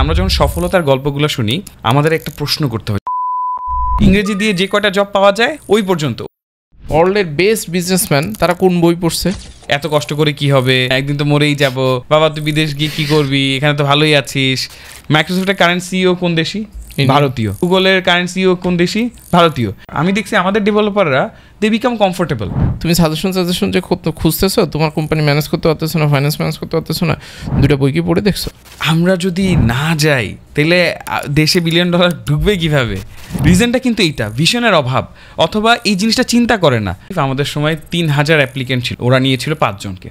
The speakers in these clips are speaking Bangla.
আমরা যখন সফলতার গল্পগুলো শুনি আমাদের একটা প্রশ্ন করতে হয়, ইংরেজি দিয়ে যে কয়টা জব পাওয়া যায় ওই পর্যন্ত। ওয়ার্ল্ডের বেস্ট বিজনেসম্যান তারা কোন বই পড়ছে? এত কষ্ট করে কি হবে, একদিন তো মরেই যাব, বাবা তুই বিদেশ গিয়ে কি করবি, এখানে তো ভালোই আছিস। মাইক্রোসফটের কারেন্ট সিইও কোন দেশি? ভারতীয়। গুগলের কারেন্ট সিইও কোন দেশি? ভারতীয়। আমি দেখছি আমাদের ডেভেলপাররা দে বিকাম কমফোর্টেবল। তুমি সাজেশন যে খুঁজতেছো, তোমার কোম্পানি ম্যানেজ করতে পারতেছো না, ফাইন্যান্স ম্যানেজ করতে পারতেছো না, দুটো বই কি পড়ে দেখছো? আমরা যদি না যাই তাহলে দেশে $1 বিলিয়ন ঢুকবে কিভাবে? রিজনটা কিন্তু এইটা, ভিশনের অভাব, অথবা এই জিনিসটা চিন্তা করে না। আমাদের সময় 3000 অ্যাপ্লিকেন্ট ছিল, ওরা নিয়েছিল 5 জনকে।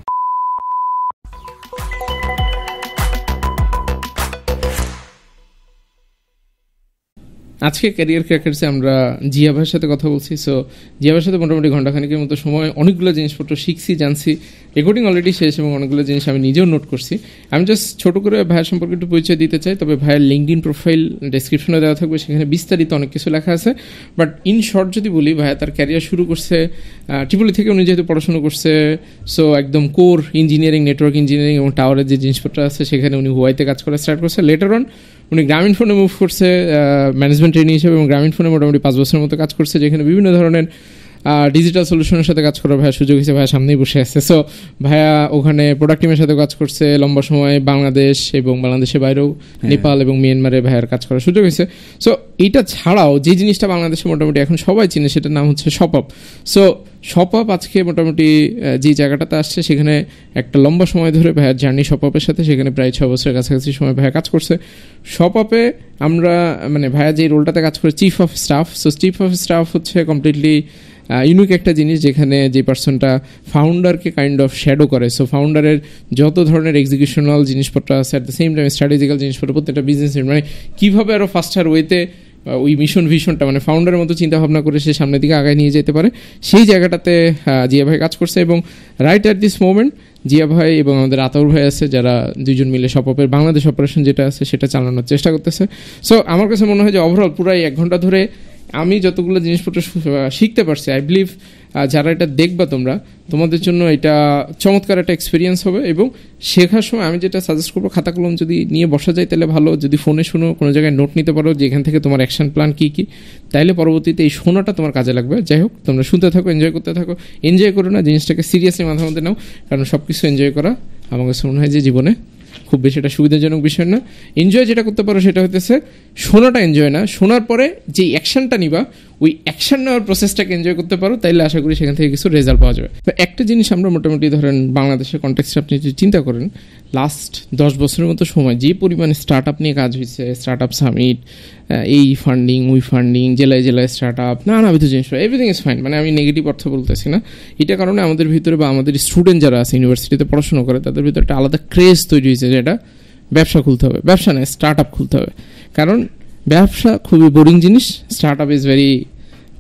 আজকে ক্যারিয়ার ক্র্যাকার্সে আমরা জিয়া ভাইয়ের সাথে কথা বলছি। সো জিয়া ভাইয়ের সাথে মোটামুটি ঘন্টাখানিকের মতো সময় অনেকগুলো জিনিসপত্র শিখছি, জানছি। রেকর্ডিং অলরেডি শেষ এবং অনেকগুলো জিনিস আমি নিজেও নোট করছি। আমি জাস্ট ছোটো করে ভাইয়ের সম্পর্কে একটু পরিচয় দিতে চাই। তবে ভাইয়ের লিঙ্কডইন প্রোফাইল ডেসক্রিপশনে দেওয়া থাকবে, সেখানে বিস্তারিত অনেক কিছু লেখা আছে। বাট ইন শর্ট যদি বলি, ভাইয়া তার ক্যারিয়ার শুরু করছে ট্রিপলি থেকে। উনি যেহেতু পড়াশোনা করছে, সো একদম কোর ইঞ্জিনিয়ারিং, নেটওয়ার্ক ইঞ্জিনিয়ারিং এবং টাওয়ারের যে জিনিসপত্র আছে সেখানে উনি হুয়াইতে কাজ করা স্টার্ট করছে। লেটার অন উনি গ্রামীণ ফোনে মুভ করছে ম্যানেজমেন্ট ট্রেনিং হিসেবে, এবং গ্রামীণ ফোনে মোটামুটি 5 বছরের মতো কাজ করছে, যেখানে বিভিন্ন ধরনের ডিজিটাল সলিউশনের সাথে কাজ করার ভাইয়া সুযোগ হিসেবে ভাইয়া সামনেই বসে আসছে। সো ভাইয়া ওখানে প্রোডাক্ট টিমের সাথে কাজ করছে লম্বা সময়, বাংলাদেশ এবং বাংলাদেশের বাইরেও নেপাল এবং মিয়ানমারে ভাইয়ার কাজ করার সুযোগ হয়েছে। সো এইটা ছাড়াও যে জিনিসটা বাংলাদেশে মোটামুটি এখন সবাই চিনে, সেটার নাম হচ্ছে শপআপ। সো শপআপ আজকে মোটামুটি যে জায়গাটাতে আসছে, সেখানে একটা লম্বা সময় ধরে ভাইয়ার জার্নি শপআপের সাথে, সেখানে প্রায় 6 বছরের কাছাকাছি সময় ভাইয়া কাজ করছে শপআপে। আমরা মানে ভাইয়া যে রোলটাতে কাজ করে chief of staff. So chief of staff হচ্ছে কমপ্লিটলি ইউনিক একটা জিনিস, যেখানে যে পার্সনটা ফাউন্ডারকে কাইন্ড অফ শ্যাডো করে। সো ফাউন্ডারের যত ধরনের এক্সিকিউশনাল জিনিসপত্র আছে, at the same time strategical জিনিসপত্র, প্রত্যেকটা বিজনেস মানে কীভাবে আরও ফাস্টার ওয়েতে ওই ভিশনটা মানে ফাউন্ডারের মতো চিন্তাভাবনা করে সে সামনের দিকে আগায় নিয়ে যেতে পারে, সেই জায়গাটাতে জিয়া ভাই কাজ করছে। এবং right at this moment Zia ভাই এবং আমাদের আতাউর ভাই আছে, যারা দুইজন মিলে শপআপের বাংলাদেশ অপারেশন যেটা আছে সেটা চালানোর চেষ্টা করতেছে। সো আমার কাছে মনে হয় যে ওভারঅল পুরাই 1 ঘন্টা ধরে আমি যতগুলো জিনিসপত্র শিখতে পারছি, আই বিলিভ যারা এটা দেখবা তোমাদের জন্য এটা চমৎকার একটা এক্সপিরিয়েন্স হবে। এবং শেখার সময় আমি যেটা সাজেস্ট করবো, খাতা কলম যদি নিয়ে বসা যায় তাহলে ভালো। যদি ফোনে শুনো, কোনো জায়গায় নোট নিতে পারো যে এখান থেকে তোমার অ্যাকশন প্ল্যান কী কী, তাইলে পরবর্তীতে এই শোনাটা তোমার কাজে লাগবে। যাই হোক, তোমরা শুনতে থাকো, এনজয় করতে থাকো। এনজয় করো না, জিনিসটাকে সিরিয়াসলি মাথার মধ্যে নাও, কারণ সব কিছু এনজয় করা আমার কাছে মনে হয় যে জীবনে খুব বেশি একটা সুবিধাজনক বিষয় না। এনজয় যেটা করতে পারো সেটা হতেছে শোনাটা এনজয় না, শোনার পরে যেই অ্যাকশনটা নিবা ওই অ্যাকশন নেওয়ার প্রসেসটাকে এনজয় করতে পারো, তাইলে আশা করি সেখান থেকে কিছু রেজাল্ট পাওয়া যাবে। তো একটা জিনিস আমরা মোটামুটি ধরেন বাংলাদেশের কনটেক্সটে আপনি যদি চিন্তা করেন, লাস্ট 10 বছরের মতো সময় যে পরিমাণে স্টার্ট আপ নিয়ে কাজ হয়েছে, স্টার্ট আপ সামিট, এই ফান্ডিং ওই ফান্ডিং, জেলায় জেলায় স্টার্ট আপ, নানাবিধ জিনিস, এভরিথিং ইজ ফাইন। মানে আমি নেগেটিভ অর্থ বলতেছি না, এটা কারণে আমাদের ভিতরে বা আমাদের স্টুডেন্ট যারা আছে ইউনিভার্সিটিতে পড়াশোনা করে, তাদের ভিতরে একটা আলাদা ক্রেজ তৈরি হয়েছে যে এটা ব্যবসা খুলতে হবে। ব্যবসা নয়, স্টার্ট আপ খুলতে হবে, কারণ ব্যবসা খুবই বোরিং জিনিস, start up is very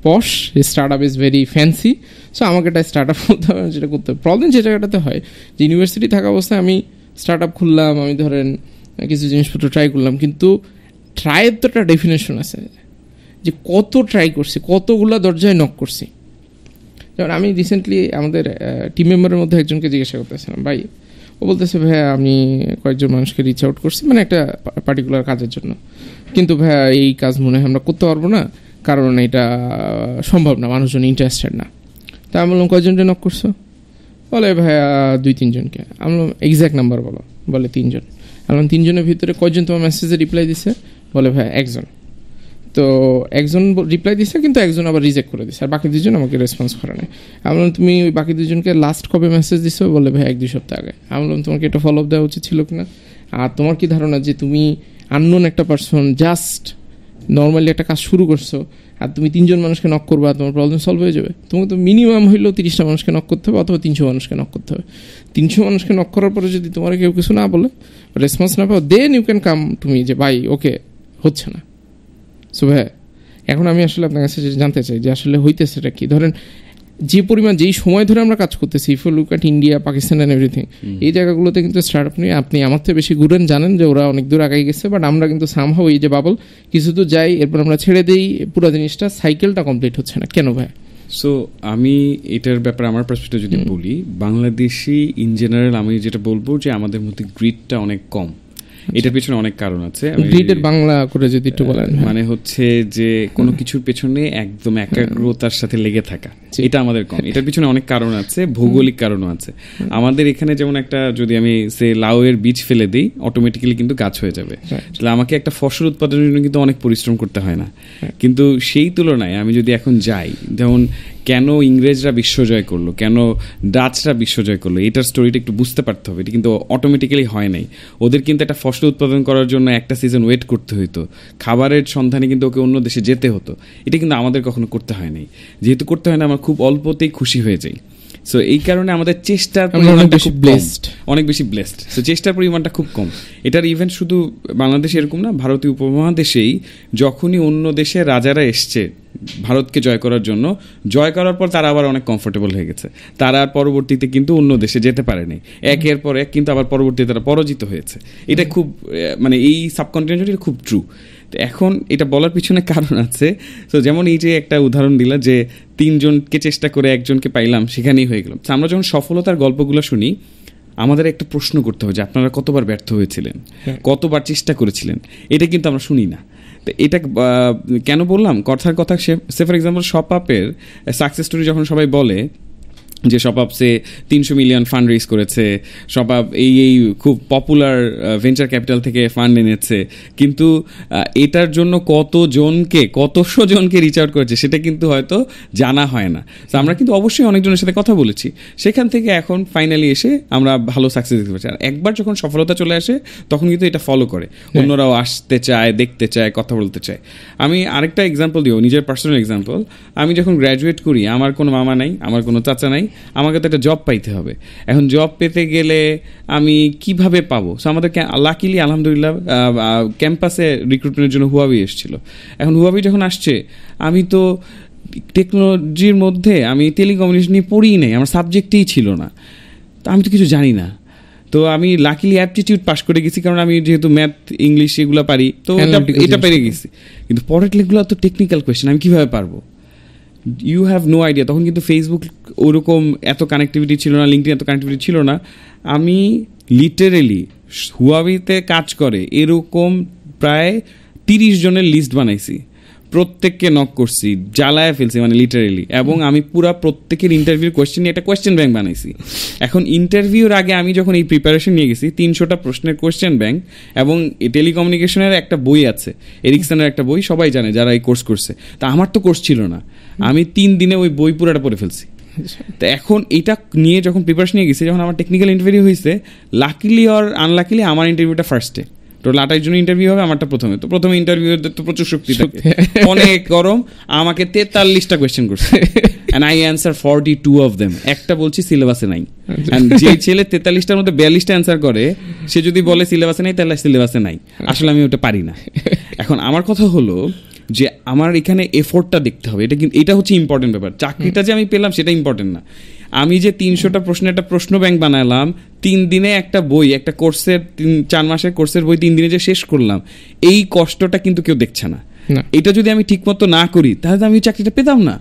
posh, start up is very fancy. So আমাকে একটা স্টার্ট আপ খুলতে হবে, যেটা করতে হবে। প্রবলেম যে জায়গাটাতে হয় যে ইউনিভার্সিটি থাকা অবস্থায় আমি স্টার্ট আপ খুললাম, আমি ধরেন কিছু জিনিসপত্র ট্রাই করলাম, কিন্তু ট্রাইয়ের তো একটা ডেফিনেশন আছে যে কত ট্রাই করছি, কতগুলো দরজায় নক করছি। যেমন আমি রিসেন্টলি আমাদের টিম মেম্বারের মধ্যে একজনকে জিজ্ঞাসা করতেছিলাম, ভাই ও বলতেছে ভাইয়া আমি কয়েকজন মানুষকে রিচ আউট করছি মানে একটা পার্টিকুলার কাজের জন্য, কিন্তু ভাইয়া এই কাজ মনে হয় আমরা করতে পারবো না, কারণ এটা সম্ভব না, মানুষজন ইন্টারেস্টেড না। তা আমি বললাম কয়জনকে নক করছো? বলে ভাইয়া 2-3 জনকে। আমি বললাম এক্স্যাক্ট নাম্বার বলো। বলে 3 জন। আমি বললাম 3 জনের ভিতরে কয়জন তোমার মেসেজে রিপ্লাই দিছে? বলে ভাইয়া 1 জন। তো 1 জন রিপ্লাই দিছে, কিন্তু 1 জন আবার রিজেক্ট করে দিছে, আর বাকি 2 জন আমাকে রেসপন্স করে নাই। আমি বললাম তুমি ওই বাকি 2 জনকে লাস্ট কবে মেসেজ দিছো? বলে ভাই 1-2 সপ্তাহ আগে। আমি বললাম তোমাকে এটা ফলো আপ দেওয়া উচিত ছিল কিনা? আর তোমার কি ধারণা যে তুমি আননোন একটা পারসন জাস্ট নর্মালি একটা কাজ শুরু করছো, আর তুমি 3 জন মানুষকে নক করবা, তোমার প্রবলেম সলভ হয়ে যাবে? তোমাকে তো মিনিমাম হইলেও 30টা মানুষকে নক করতে হবে, অথবা 300 মানুষকে নক করতে হবে। 300 মানুষকে নক করার পরে যদি তোমার কেউ কিছু না বলে, রেসপন্স না পাও, then you can come to me যে ভাই ওকে হচ্ছে না। সো ভাই এখন আমি আসলে আপনার কাছে জানতে চাই যে আসলে হইতেছে এটা কি। ধরেন যে পরিমাণ যেই সময় ধরে আমরা কাজ করতেছি, if you look at India, Pakistan and everything, এই জায়গাগুলোতে কিন্তু স্টার্ট আপ নিয়ে আপনি আমার থেকে বেশি ঘুরেন, জানেন যে ওরা অনেক দূর আগাই গেছে। বাট আমরা কিন্তু সামহাও এই যে বাবল কিছু তো যাই, এরপর আমরা ছেড়ে দিই, পুরো জিনিসটা সাইকেলটা কমপ্লিট হচ্ছে না কেন ভাই? সো আমি এটার ব্যাপারে আমার পার্সপেক্টিভ যদি বলি, বাংলাদেশি ইন জেনারেল আমি যেটা বলবো যে আমাদের মধ্যে গ্রিডটা অনেক কম। এটার পেছনে অনেক কারণ আছে। গ্রিডের বাংলা করে যদি একটু বলেন। মানে হচ্ছে যে কোনো কিছুর পেছনে একদম একাগ্রতার সাথে লেগে থাকা, এটা আমাদের কম। এটার পিছনে অনেক কারণ আছে, ভৌগোলিক কারণও আছে। আমাদের এখানে যেমন একটা, যদি আমি সে লাউয়ের বীজ ফেলে দিই, অটোমেটিক্যালি কিন্তু গাছ হয়ে যাবে। তাহলে আমাকে একটা ফসল উৎপাদনের জন্য কিন্তু অনেক পরিশ্রম করতে হয় না। কিন্তু সেই তুলনায় আমি যদি এখন যাই, যেমন কেন ইংরেজরা বিশ্বজয় করলো, কেন ডাচরা বিশ্বজয় করলো, এটার স্টোরিটা একটু বুঝতে পারতে হবে। এটা কিন্তু অটোমেটিক্যালি হয় নাই। ওদের কিন্তু একটা ফসল উৎপাদন করার জন্য একটা সিজন ওয়েট করতে হতো, খাবারের সন্ধানে কিন্তু ওকে অন্য দেশে যেতে হতো। এটা কিন্তু আমাদের কখনো করতে হয় নাই। যেহেতু করতে হয় না, আমরা খুব অল্পতেই খুশি হয়ে যাই। সো এই কারণে আমাদের চেষ্টার পরিমাণটা খুব ব্লেসড, অনেক বেশি ব্লেসড। সো চেষ্টার পরিমাণটা খুব কম। এটার ইভেন্ট শুধু বাংলাদেশে এরকম না, ভারতীয় উপমহাদেশেই যখনই অন্য দেশে রাজারা এসছে ভারতকে জয় করার জন্য, জয় করার পর তারা আবার অনেক কমফোর্টেবল হয়ে গেছে। তারা পরবর্তীতে কিন্তু অন্য দেশে যেতে পারেনি, একের পর এক কিন্তু আবার পরবর্তীতে তারা পরাজিত হয়েছে। এটা খুব মানে এই সাবকন্টিনেন্টে খুব ট্রু। তো এখন এটা বলার পিছনে কারণ আছে। তো যেমন এই যে একটা উদাহরণ দিলা যে 3 জনকে চেষ্টা করে একজনকে পাইলাম, সেখানেই হয়ে গেলাম। আমরা যখন সফলতার গল্পগুলো শুনি, আমাদের একটা প্রশ্ন করতে হবে যে আপনারা কতবার ব্যর্থ হয়েছিলেন, কতবার চেষ্টা করেছিলেন। এটা কিন্তু আমরা শুনি না। তো এটা কেন বললাম, কথার কথা সে ফর এক্সাম্পল শপআপের সাকসেস স্টোরি যখন সবাই বলে যে শপআপ সে 300 মিলিয়ন ফান্ড রেজ করেছে, শপআপ এই খুব পপুলার ভেঞ্চার ক্যাপিটাল থেকে ফান্ড এনেছে, কিন্তু এটার জন্য কতশো জনকে রিচ আউট করেছে সেটা কিন্তু হয়তো জানা হয় না। তো আমরা কিন্তু অবশ্যই অনেকজনের সাথে কথা বলেছি, সেখান থেকে এখন ফাইনালি এসে আমরা ভালো সাকসেস দেখতে পাচ্ছি। আর একবার যখন সফলতা চলে আসে তখন কিন্তু এটা ফলো করে, অন্যরাও আসতে চায়, দেখতে চায়, কথা বলতে চায়। আমি আরেকটা এক্সাম্পল দিও, নিজের পার্সোনাল এক্সাম্পল। আমি যখন গ্র্যাজুয়েট করি, আমার কোনো মামা নাই, আমার কোনো চাচা নাই, আমাকে তো একটা জব পাইতে হবে। এখন জব পেতে গেলে আমি কিভাবে পাবো? সো আমাদের লাকিলি আলহামদুলিল্লাহ ক্যাম্পাসে রিক্রুটমেন্টের জন্য হুয়াওয়ে এসেছিল। এখন হুয়াওয়ে যখন আসছে, আমি তো টেকনোলজির মধ্যে আমি টেলিকমিউনিকেশন নিয়ে পড়িই নাই, আমার সাবজেক্টেই ছিল না, তো আমি তো কিছু জানি না। তো আমি লাকিলি অ্যাপটিটিউড পাস করে গেছি, কারণ আমি যেহেতু ম্যাথ ইংলিশ এগুলো পারি, তো এটা পেরে গেছি। কিন্তু পরের লেগুলো তো টেকনিক্যাল কোয়েশ্চেন, আমি কিভাবে পারবো? You have no idea. তখন কিন্তু ফেসবুক ওরকম এত কানেক্টিভিটি ছিল না, লিঙ্কডিন এত কানেক্টিভিটি ছিল না। আমি লিটারেলি হুয়াওয়েতে কাজ করে এরকম প্রায় 30 জনের লিস্ট বানাইছি, প্রত্যেককে নক করছি, জ্বালায় ফেলছি মানে লিটারেলি। এবং আমি পুরা প্রত্যেকের ইন্টারভিউর কোয়েশ্চেন নিয়ে একটা কোয়েশ্চেন ব্যাংক বানাইছি। এখন ইন্টারভিউর আগে আমি যখন এই প্রিপারেশন নিয়ে গেছি, 300টা প্রশ্নের কোয়েশ্চেন ব্যাংক, এবং টেলিকমিউনিকেশনের একটা বই আছে, এরিকসনের একটা বই, সবাই জানে যারা এই কোর্স করছে। তা আমার তো কোর্স ছিল না, আমি 3 দিনে ওই বই পুরাটা পড়ে ফেলছি। তো এখন এটা নিয়ে যখন প্রিপারেশন নিয়ে গেছি, যখন আমার টেকনিক্যাল ইন্টারভিউ হয়েছে, লাকিলি আর আনলাকিলি আমার ইন্টারভিউটা ফার্স্টে। টোটাল 28 জন ইন্টারভিউ হবে, আমারটা প্রথমে। তো প্রথমে ইন্টারভিউ তো প্রচুর শক্তি থাকে, অনেক গরম। আমাকে 43টা কোয়েশ্চেন করছে, and I answer 42 of them. একটা বলছি সিলেবাসে নাই। and যে ছেলে 43টার মধ্যে 42টা অ্যান্সার করে, সে যদি বলে সিলেবাসে নাই, তাহলে সিলেবাসে নাই। আসলে আমি ওটা পারি না। এখন আমার কথা হলো যে আমার এখানে এফোর্টটা দেখতে হবে। এটা হচ্ছে ইম্পর্টেন্ট ব্যাপার। চাকরিটা যে আমি পেলাম সেটা ইম্পর্টেন্ট না। আমি যে 300টা প্রশ্নের একটা প্রশ্ন ব্যাংক বানালাম, 3 দিনে একটা বই, একটা কোর্সের 4 মাসের কোর্সের বই 3 দিনে যে শেষ করলাম, এই কষ্টটা কিন্তু কেউ দেখছে না। এটা যদি আমি ঠিকমতো না করি, তাহলে আমি চাকরিটা পেতাম না।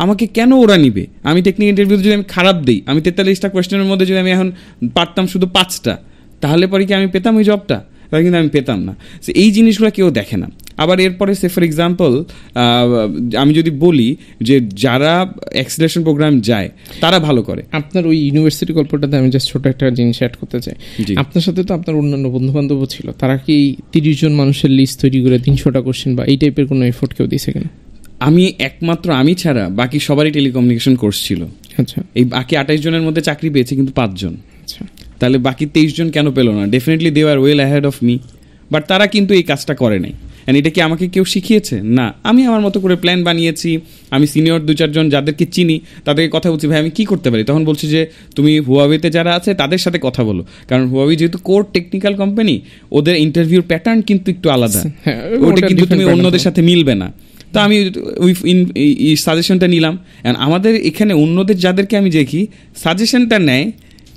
আমাকে কেন ওরা নিবে? আমি টেকনিক্যাল ইন্টারভিউ যদি আমি খারাপ দিই, আমি 43টা কোয়েশ্চেনের মধ্যে যদি আমি এখন পারতাম শুধু 5টা, তাহলে পরে কি আমি পেতাম ওই জবটা? তাহলে কিন্তু আমি পেতাম না। এই জিনিসগুলো কেউ দেখে না। আবার এরপরে সে ফর এক্সাম্পল আমি যদি বলি যে যারা অ্যাক্সিলারেশন প্রোগ্রাম যায় তারা ভালো করে। আপনার ওই ইউনিভার্সিটি গল্পটাতে আমি জাস্ট ছোট একটা জিনিস অ্যাড করতে চাই। আপনার সাথে তো আপনার অন্যান্য বন্ধু বান্ধবও ছিল, তারা কি 30 জন মানুষের লিস্ট তৈরি করে 300টা কোশ্চেন বা এই টাইপের কোনো এফোর্ট কেউ দিয়েছে কিনা? একমাত্র আমি ছাড়া বাকি সবারই টেলিকমিউনিকেশন কোর্স ছিল। আচ্ছা, এই বাকি 28 জনের মধ্যে চাকরি পেয়েছে কিন্তু 5 জন। আচ্ছা, তাহলে বাকি 23 জন কেন পেল না? Definitely they are well ahead of me, but তারা কিন্তু এই কাজটা করে নাই। এটা কি আমাকে কেউ শিখিয়েছে? না, আমি আমার মতো করে প্ল্যান বানিয়েছি। আমি সিনিয়র 2-4 জন যাদেরকে চিনি তাদেরকে কথা বলছি, ভাই আমি কি করতে পারি? তখন বলছি যে তুমি হুয়াওয়েতে যারা আছে তাদের সাথে কথা বলো, কারণ হুয়াওয়ে যেহেতু কোর টেকনিক্যাল কোম্পানি, ওদের ইন্টারভিউর প্যাটার্ন কিন্তু একটু আলাদা, ওটা কিন্তু তুমি অন্যদের সাথে মিলবে না। তো আমি সাজেশনটা নিলাম। আমাদের এখানে অন্যদের যাদেরকে আমি দেখি সাজেশনটা নেয়,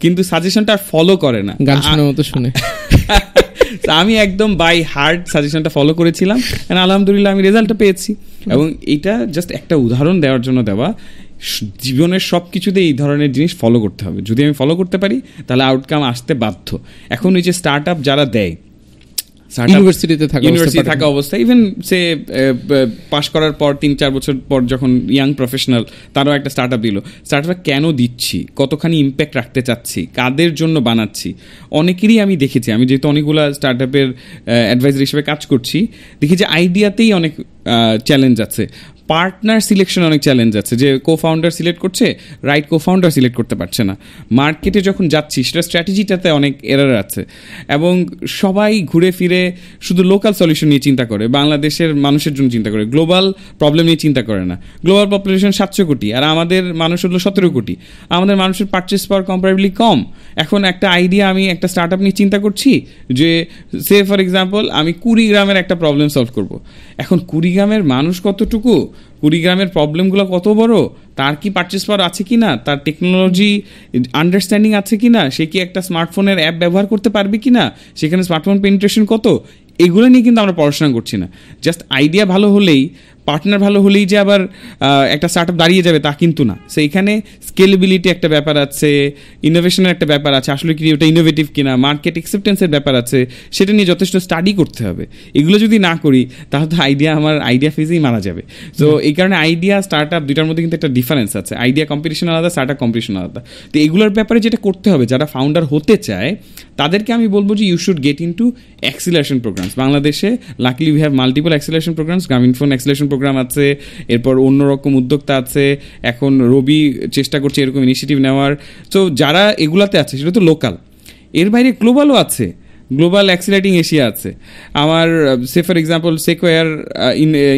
কিন্তু সাজেশনটা আর ফলো করে না, গান শোনার মতো শুনে। আমি একদম বাই হার্ট সাজেশনটা ফলো করেছিলাম, আলহামদুলিল্লাহ আমি রেজাল্টটা পেয়েছি। এবং এটা জাস্ট একটা উদাহরণ দেওয়ার জন্য দেওয়া। জীবনের সব কিছুতে এই ধরনের জিনিস ফলো করতে হবে। যদি আমি ফলো করতে পারি তাহলে আউটকাম আসতে বাধ্য। এখন ওই যে স্টার্ট আপ যারা দেয়, ইউনিভার্সিটিতে থাকা অবস্থায়, ইভেন সে পাশ করার পর 3-4 বছর পর যখন ইয়াং প্রফেশনাল তারাও একটা স্টার্ট আপ দিল, স্টার্ট আপ কেন দিচ্ছি, কতখানি ইম্প্যাক্ট রাখতে চাচ্ছি, কাদের জন্য বানাচ্ছি, অনেকেরই আমি দেখেছি, আমি যেহেতু অনেকগুলো স্টার্ট আপের অ্যাডভাইজার হিসেবে কাজ করছি, দেখি যে আইডিয়াতেই অনেক চ্যালেঞ্জ আছে, পার্টনার সিলেকশন অনেক চ্যালেঞ্জ আছে, যে কো ফাউন্ডার সিলেক্ট করছে, রাইট কো ফাউন্ডার সিলেক্ট করতে পারছে না, মার্কেটে যখন যাচ্ছি সেটা স্ট্র্যাটেজিটাতে অনেক এরার আছে, এবং সবাই ঘুরে ফিরে শুধু লোকাল সলিউশন নিয়ে চিন্তা করে, বাংলাদেশের মানুষের জন্য চিন্তা করে, গ্লোবাল প্রবলেম নিয়ে চিন্তা করে না। গ্লোবাল পপুলেশন 700 কোটি, আর আমাদের মানুষ হলো 17 কোটি, আমাদের মানুষের পারচেস পাওয়ার কম্পারেবলি কম। এখন একটা আইডিয়া, আমি একটা স্টার্ট আপ নিয়ে চিন্তা করছি যে সে ফর এক্সাম্পল আমি কুড়িগ্রামের একটা প্রবলেম সলভ করব। এখন কুড়িগ্রামের মানুষ কতটুকু, কুড়িগ্রামের প্রবলেমগুলো কত বড়, তার কি পারচেস পাওয়ার আছে কি না, তার টেকনোলজি আন্ডারস্ট্যান্ডিং আছে কি না, সে কি একটা স্মার্টফোনের অ্যাপ ব্যবহার করতে পারবে কি না, সেখানে স্মার্টফোন পেনিট্রেশন কত, এগুলো নিয়ে কিন্তু আমরা পড়াশোনা করছি না। জাস্ট আইডিয়া ভালো হলেই, পার্টনার ভালো হলেই যে আবার একটা স্টার্ট আপ দাঁড়িয়ে যাবে তা কিন্তু না। সো এখানে স্কেলেবিলিটি একটা ব্যাপার আছে, ইনোভেশনের একটা ব্যাপার আছে, আসলে কি ওটা ইনোভেটিভ কিনা, মার্কেট অ্যাকসেপ্টেন্সের ব্যাপার আছে, সেটা নিয়ে যথেষ্ট স্টাডি করতে হবে। এগুলো যদি না করি তাহলে তো আমার আইডিয়া ফেজেই মারা যাবে। তো এই কারণে আইডিয়া স্টার্ট আপ দুইটার মধ্যে কিন্তু একটা ডিফারেন্স আছে, আইডিয়া কম্পিটিশন আলাদা, স্টার্ট আপ কম্পিটিশন আলাদা। তো এগুলোর ব্যাপারে যেটা করতে হবে, যারা ফাউন্ডার হতে চায় তাদেরকে আমি বলবো যে you should get into acceleration programs. বাংলাদেশে luckily we have multiple acceleration programs, Grameenphone acceleration program আছে, এরপর অন্যরকম উদ্যোক্তা আছে, এখন রবি চেষ্টা করছে এরকম ইনিশিয়েটিভ নেওয়ার। তো যারা এগুলাতে আছে সেটা তো লোকাল, এর বাইরে গ্লোবালও আছে, গ্লোবাল অ্যাক্সিলারেটিং এশিয়া আছে, আমার সে ফর এক্সাম্পল সেকোয়ার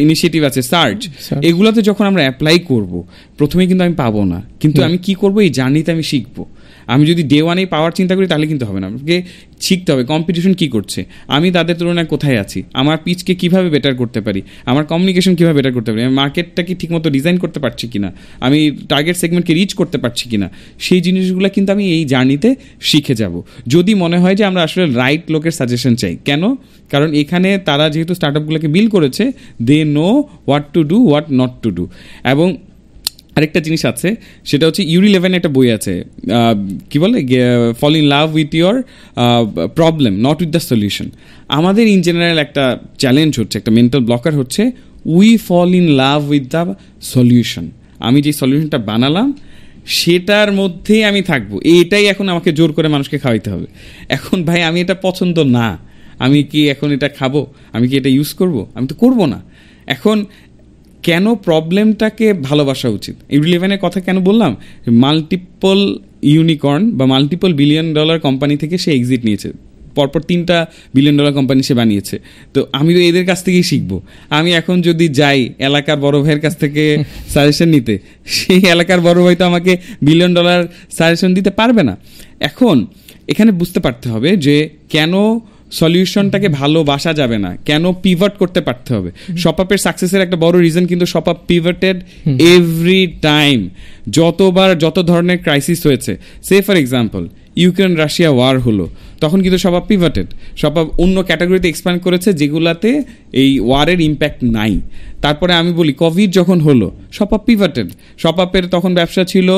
ইনিশিয়েটিভ আছে, সার্চ, এগুলাতে যখন আমরা অ্যাপ্লাই করব প্রথমেই কিন্তু আমি পাবো না, কিন্তু আমি কি করব, এই জার্নিতে আমি শিখবো। আমি যদি ডে ওয়ানেই পাওয়ার চিন্তা করি তাহলে কিন্তু হবে না, আমাকে শিখতে হবে কম্পিটিশন কি করছে, আমি তাদের তুলনায় কোথায় আছি, আমার পিচকে কিভাবে বেটার করতে পারি, আমার কমিউনিকেশন কিভাবে বেটার করতে পারি, আমি মার্কেটটাকে ঠিকমতো ডিজাইন করতে পারছি কিনা, আমি টার্গেট সেগমেন্টকে রিচ করতে পারছি কিনা, সেই জিনিসগুলো কিন্তু আমি এই জার্নিতে শিখে যাব। যদি মনে হয় যে আমরা আসলে রাইট লোকের সাজেশন চাই, কেন, কারণ এখানে তারা যেহেতু স্টার্ট আপগুলোকে বিল্ড করেছে, they know what to do, what not to do. এবং আরেকটা জিনিস আছে, সেটা হচ্ছে ইউরি11 একটা বই আছে, কি বলে, fall in love with your problem not with the solution. আমাদের ইন জেনারেল একটা চ্যালেঞ্জ হচ্ছে, একটা মেন্টাল ব্লকার হচ্ছে, we fall in love with the solution. আমি যে সলিউশনটা বানালাম সেটার মধ্যেই আমি থাকবো, এটাই এখন আমাকে জোর করে মানুষকে খাওয়াইতে হবে। এখন ভাই আমি এটা পছন্দ না, আমি কি এখন এটা খাবো, আমি কি এটা ইউজ করব, আমি তো করবো না। এখন কেন প্রবলেমটাকে ভালোবাসা উচিত, ইউরি11-এর কথা কেন বললাম, মাল্টিপল ইউনিকর্ন বা মাল্টিপল $1 বিলিয়ন কোম্পানি থেকে সে এক্সিট নিয়েছে, পরপর 3টা $1 বিলিয়ন কোম্পানি সে বানিয়েছে। তো আমি তো এদের কাছ থেকেই শিখবো। আমি এখন যদি যাই এলাকার বড় ভাইয়ের কাছ থেকে সাজেশন নিতে, সেই এলাকার বড় ভাই তো আমাকে $1 বিলিয়ন সাজেশন দিতে পারবে না। এখন এখানে বুঝতে পারতে হবে যে কেন সলিউশনটাকে ভালোবাসা যাবে না, কেন পিভট করতে পারতে হবে। শপআপের সাকসেসের একটা বড় রিজন কিন্তু শপআপ পিভটেড এভরি টাইম, যতবার যত ধরনের ক্রাইসিস হয়েছে। Say for example Ukraine Russia war হলো, তখন কিন্তু শপআপ পিভটেড, শপআপ অন্য ক্যাটাগরিতে এক্সপ্যান্ড করেছে যেগুলাতে এই ওয়ারের ইম্প্যাক্ট নাই। তারপরে আমি বলি কোভিড যখন হলো, শপআপ পিভটেড, শপআপের তখন ব্যবসা ছিল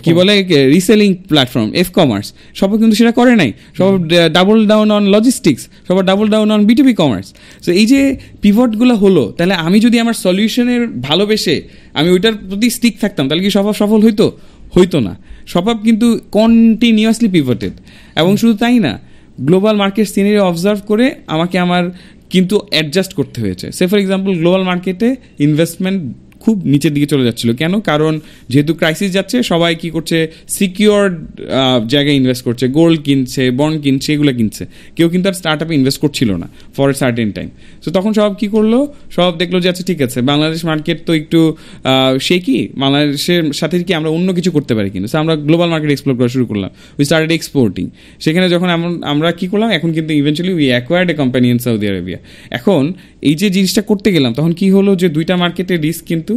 কি বলে reselling platform, F commerce, ShopUp কিন্তু সেটা করে নাই, সব ডাবল ডাউন অন লজিস্টিক্স, সবার double down on বিটুবি commerce. So এই যে পিভটগুলো হলো, তাহলে আমি যদি আমার সলিউশনের ভালোবেসে আমি ওইটার প্রতি স্টিক থাকতাম, তাহলে কি শপআপ সফল হইতো না। শপআপ কিন্তু কন্টিনিউয়াসলি পিভটেড, এবং শুধু তাই না, গ্লোবাল মার্কেট সিনারি অবজার্ভ করে আমাকে আমার কিন্তু অ্যাডজাস্ট করতে হয়েছে। সে ফর এক্সাম্পল গ্লোবাল মার্কেটে ইনভেস্টমেন্ট খুব নিচের দিকে চলে যাচ্ছিল, কেন, কারণ যেহেতু ক্রাইসিস যাচ্ছে সবাই কি করছে, সিকিউরড জায়গায় ইনভেস্ট করছে, গোল্ড কিনছে, বন্ড কিনছে, এগুলো কিনছে, কেউ কিন্তু আর স্টার্ট আপে ইনভেস্ট করছিল না for a certain time. So তখন সব কি করলো, সব দেখলো যে আচ্ছা ঠিক আছে বাংলাদেশ মার্কেট তো একটু সে কি বাংলাদেশের সাথে কি আমরা অন্য কিছু করতে পারি কিনা। সো আমরা গ্লোবাল মার্কেট এক্সপ্লোর করা শুরু করলাম, উই স্টার্টেড এক্সপোর্টিং। সেখানে যখন আমরা কি করলাম, এখন কিন্তু eventually we acquired a company in Saudi Arabia. এখন এই যে জিনিসটা করতে গেলাম, তখন কি হলো যে দুইটা মার্কেটের রিস্ক কিন্তু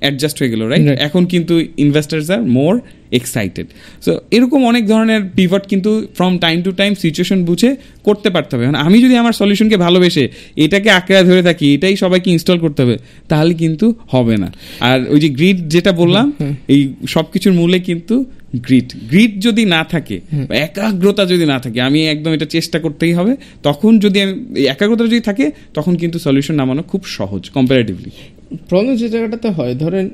অ্যাডজাস্ট হয়ে গেল, রাইট। এখন কিন্তু ইনভেস্টার্স আর মোর এক্সাইটেড। সো এরকম অনেক ধরনের পিভট কিন্তু from time to time situation বুঝে করতে পারতে হবে। আমি যদি আমার সলিউশনকে ভালোবেসে এটাকে আঁকড়ে ধরে থাকি, এটাই সবাইকে ইনস্টল করতে হবে, তাহলে কিন্তু হবে না। আর ওই যে গ্রিড যেটা বললাম, এই সব কিছুর মূলে কিন্তু গ্রিড যদি না থাকে, একাগ্রতা যদি না থাকে, আমি একদম এটা চেষ্টা করতেই হবে, তখন যদি আমি একাগ্রতা যদি থাকে তখন কিন্তু সলিউশন নামানো খুব সহজ কম্পারেটিভলি। প্রবলেম যে জায়গাটাতে হয়, ধরেন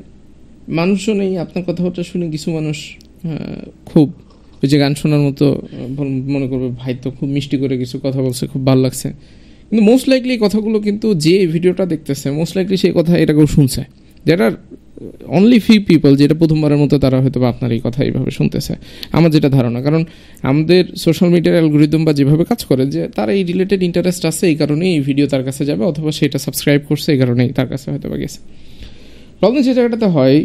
মানুষও নেই, আপনার কথাবার্তা শুনে কিছু মানুষ খুব ওই যে গান শোনার মতো মনে করবে ভাই তো খুব মিষ্টি করে কিছু কথা বলছে, খুব ভালো লাগছে, কিন্তু মোস্ট লাইকলি এই কথাগুলো কিন্তু যে ভিডিওটা দেখতেছে মোস্ট লাইকলি সেই কথা এটাকেও শুনছে, যেটা অনলি ফিউ পিপল, যেটা প্রথমবারের মতো তারা হয়তো আপনার এই কথা এইভাবে শুনতেছে, আমার যেটা ধারণা। কারণ আমাদের সোশ্যাল মিডিয়ার অ্যালগোরিদম বা যেভাবে কাজ করে, যে তার এই রিলেটেড ইন্টারেস্ট আছে, এই কারণেই এই ভিডিও তার কাছে যাবে, অথবা সেটা সাবস্ক্রাইব করছে এই কারণেই তার কাছে হয়তো বা গেছে। প্রবলেম যে জায়গাটাতে হয়,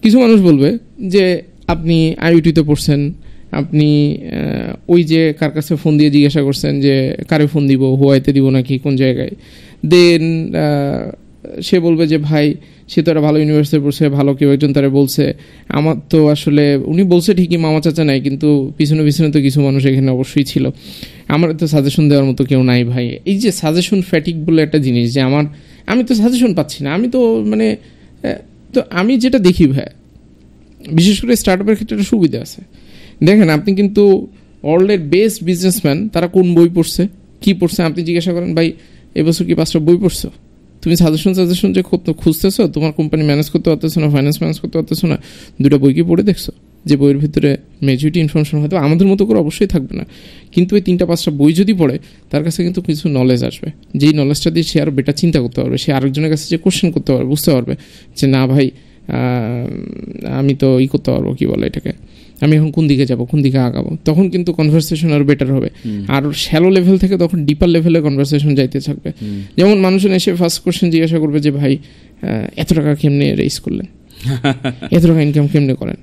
কিছু মানুষ বলবে যে আপনি আইওটিতে পড়ছেন, আপনি ওই যে কার কাছে ফোন দিয়ে জিজ্ঞাসা করছেন যে কারে ফোন দিব, হুয়াইতে দিব নাকি কোন জায়গায়, দেন সে বলবে যে ভাই সে তো একটা ভালো ইউনিভার্সিটি পড়ছে, ভালো কেউ একজন তারা বলছে, আমার তো আসলে উনি বলছে ঠিকই মামা চাচা নাই, কিন্তু পিছনে পিছনে তো কিছু মানুষ এখানে অবশ্যই ছিল, আমার তো সাজেশন দেওয়ার মতো কেউ নাই ভাই। এই যে সাজেশন ফ্যাটিক বলে একটা জিনিস, যে আমি তো সাজেশন পাচ্ছি না, আমি তো মানে তো আমি যেটা দেখি ভাই, বিশেষ করে স্টার্টআপের ক্ষেত্রে একটা সুবিধা আছে। দেখেন আপনি কিন্তু ওয়ার্ল্ডের বেস্ট বিজনেসম্যান তারা কোন বই পড়ছে, কি পড়ছে, আপনি জিজ্ঞাসা করেন ভাই এবছর কি 5টা বই পড়ছো, তুমি সাজেশন যে খুঁজতেছো, তোমার কোম্পানি ম্যানেজ করতে পারতেছো না, ফাইন্যান্স ম্যানেজ করতে পারতেছো না, 2টা বই কি পড়ে দেখছো, যে বইয়ের ভিতরে মেজরিটি ইনফরমেশন হয়তো আমাদের মতো করে অবশ্যই থাকবে না, কিন্তু এই 3টা-5টা বই যদি পড়ে তার কাছে কিন্তু কিছু নলেজ আসবে, যেই নলেজটা দিয়ে সে আরও বেটার চিন্তা করতে পারবে, সে আরেকজনের কাছে যে কোশ্চেন করতে পারবে, বুঝতে পারবে যে না ভাই আমি তো করতে পারবো, কি বলে এটাকে, আমি এখন কোন দিকে যাব, কোন দিকে আগাবো, তখন কিন্তু কনভারসেশন আরও বেটার হবে। আর শ্যালো লেভেল থেকে তখন ডিপার লেভেলে কনভারসেশন যাইতে থাকবে। যেমন মানুষজন এসে ফার্স্ট কোশ্চেন জিজ্ঞাসা করবে যে ভাই এত টাকা কেমনে রেইজ করলেন, এত টাকা ইনকাম কেমনে করেন,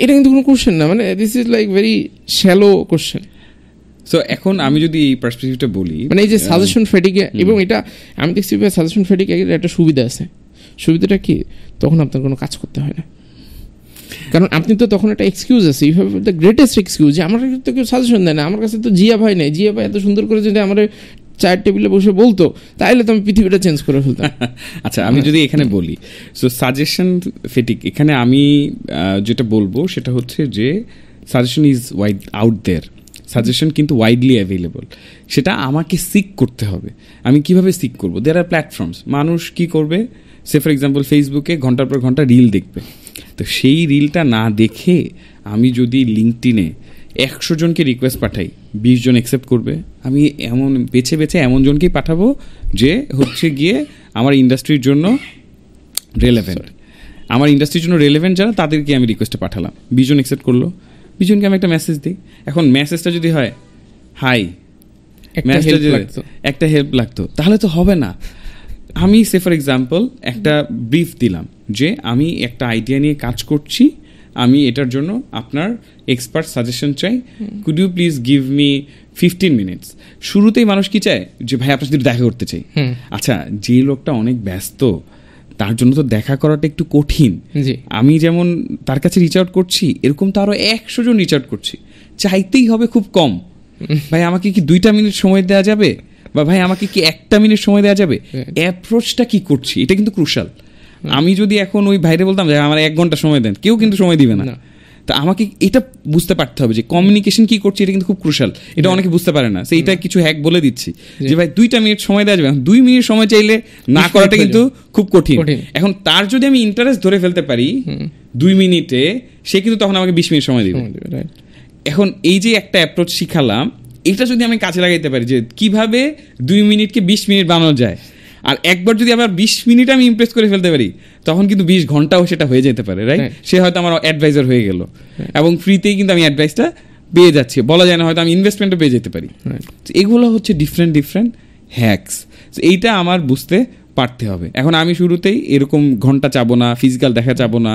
এটা কিন্তু কোনো কোশ্চেন না, মানে this is like very shallow question. So এখন আমি যদি এই পার্সপেক্টিভটা বলি, মানে এই যে সাজেশন ফ্যাটিকে, এবং এটা আমি দেখছি সাজেশন ফ্যাটিকে একটা সুবিধা আছে, সুবিধাটা কি, তখন আপনার কোনো কাজ করতে হয় না, কারণ আপনি তো তখন একটা এক্সকিউজ আছে, you have the greatest excuse, যে আমার তো কেউ সাজেশন দেয় না, আমার কাছে তো জিয়া ভাই নেই, জিয়া ভাই এত সুন্দর করে যদি আমার চায়ের টেবিলে বসে বলতো তাহলে তো আমি পৃথিবীটা চেঞ্জ করে ফেলতাম। আচ্ছা আমি যদি এখানে বলি, সো সাজেশন ফেটিক, এখানে আমি যেটা বলবো সেটা হচ্ছে যে suggestion is wide out there, suggestion কিন্তু ওয়াইডলি অ্যাভেলেবল, সেটা আমাকে সিক করতে হবে। আমি কিভাবে সিক করবো? দেয়ার আর প্ল্যাটফর্মস, মানুষ কি করবে, সে ফর এক্সাম্পল ফেসবুকে ঘন্টার পর ঘন্টা রিল দেখবে, তো সেই রিলটা না দেখে আমি যদি লিঙ্কডইনে 100 জনকে রিকোয়েস্ট পাঠাই, 20 জন অ্যাকসেপ্ট করবে, আমি এমন বেছে বেছে এমন জনকেই পাঠাবো যে হচ্ছে গিয়ে আমার ইন্ডাস্ট্রির জন্য রেলেভেন্ট, আমার ইন্ডাস্ট্রির জন্য রেলেভেন্ট যারা, তাদেরকে আমি রিকোয়েস্টে পাঠালাম, 20 জন অ্যাকসেপ্ট করলো, 20 জনকে আমি একটা মেসেজ দিই। এখন মেসেজটা যদি হয় হাই, একটা হেল্প লাগতো, তাহলে তো হবে না। আমি সে ফর এক্সাম্পল একটা ব্রিফ দিলাম যে আমি একটা আইডিয়া নিয়ে কাজ করছি, আমি এটার জন্য আপনার এক্সপার্ট সাজেশন চাই, could you please give me 15 minutes. শুরুতেই মানুষ কি চায় যে ভাই আপনার সাথে দেখা করতে চাই। আচ্ছা, যে লোকটা অনেক ব্যস্ত তার জন্য তো দেখা করাটা একটু কঠিন। আমি যেমন তার কাছে রিচ আউট করছি, এরকম তো আরো 100 জন রিচ আউট করছি, চাইতেই হবে খুব কম, ভাই আমাকে কি 2টা মিনিট সময় দেওয়া যাবে, বা ভাই আমাকে কি 1টা মিনিট সময় দেওয়া যাবে, অ্যাপ্রোচটা কি করছি এটা কিন্তু ক্রুশাল। আমি যদি এখন ওই ভাইরে বলতাম যে আমার 1 ঘন্টা সময় দেন, কেউ কিন্তু সময় দিবে না। তা আমাকে এটা বুঝতে পারতে হবে যে কমিউনিকেশন কি করছি, এটা কিন্তু খুব ক্রুশাল, এটা অনেকে বুঝতে পারে না। সেইটা কিছু হ্যাক বলে দিচ্ছি যে ভাই 2টা মিনিট সময় দেওয়া যাবে, 2 মিনিট সময় চাইলে না করাটা কিন্তু খুব কঠিন। এখন তার যদি আমি ইন্টারেস্ট ধরে ফেলতে পারি 2 মিনিটে, সে কিন্তু তখন আমাকে 20 মিনিট সময় দিবে। এখন এই যে একটা অ্যাপ্রোচ শিখালাম, এটা যদি আমি কাজে লাগাইতে পারি যে কিভাবে 2 মিনিটকে 20 মিনিট বানানো যায়, আর একবার যদি আবার 20 মিনিট আমি ইমপ্রেস করে ফেলতে পারি, তখন কিন্তু 20 ঘন্টাও সেটা হয়ে যেতে পারে, রাইট? সে হয়তো আমার অ্যাডভাইজার হয়ে গেল, এবং ফ্রিতেই কিন্তু আমি অ্যাডভাইসটা পেয়ে যাচ্ছি, বলা যায় না হয়তো আমি ইনভেস্টমেন্টও পেয়ে যেতে পারি। এগুলো হচ্ছে ডিফারেন্ট হ্যাকস, এইটা আমার বুঝতে পারতে হবে। এখন আমি শুরুতেই এরকম ঘন্টা চাবো না, ফিজিক্যাল দেখা চাবো না,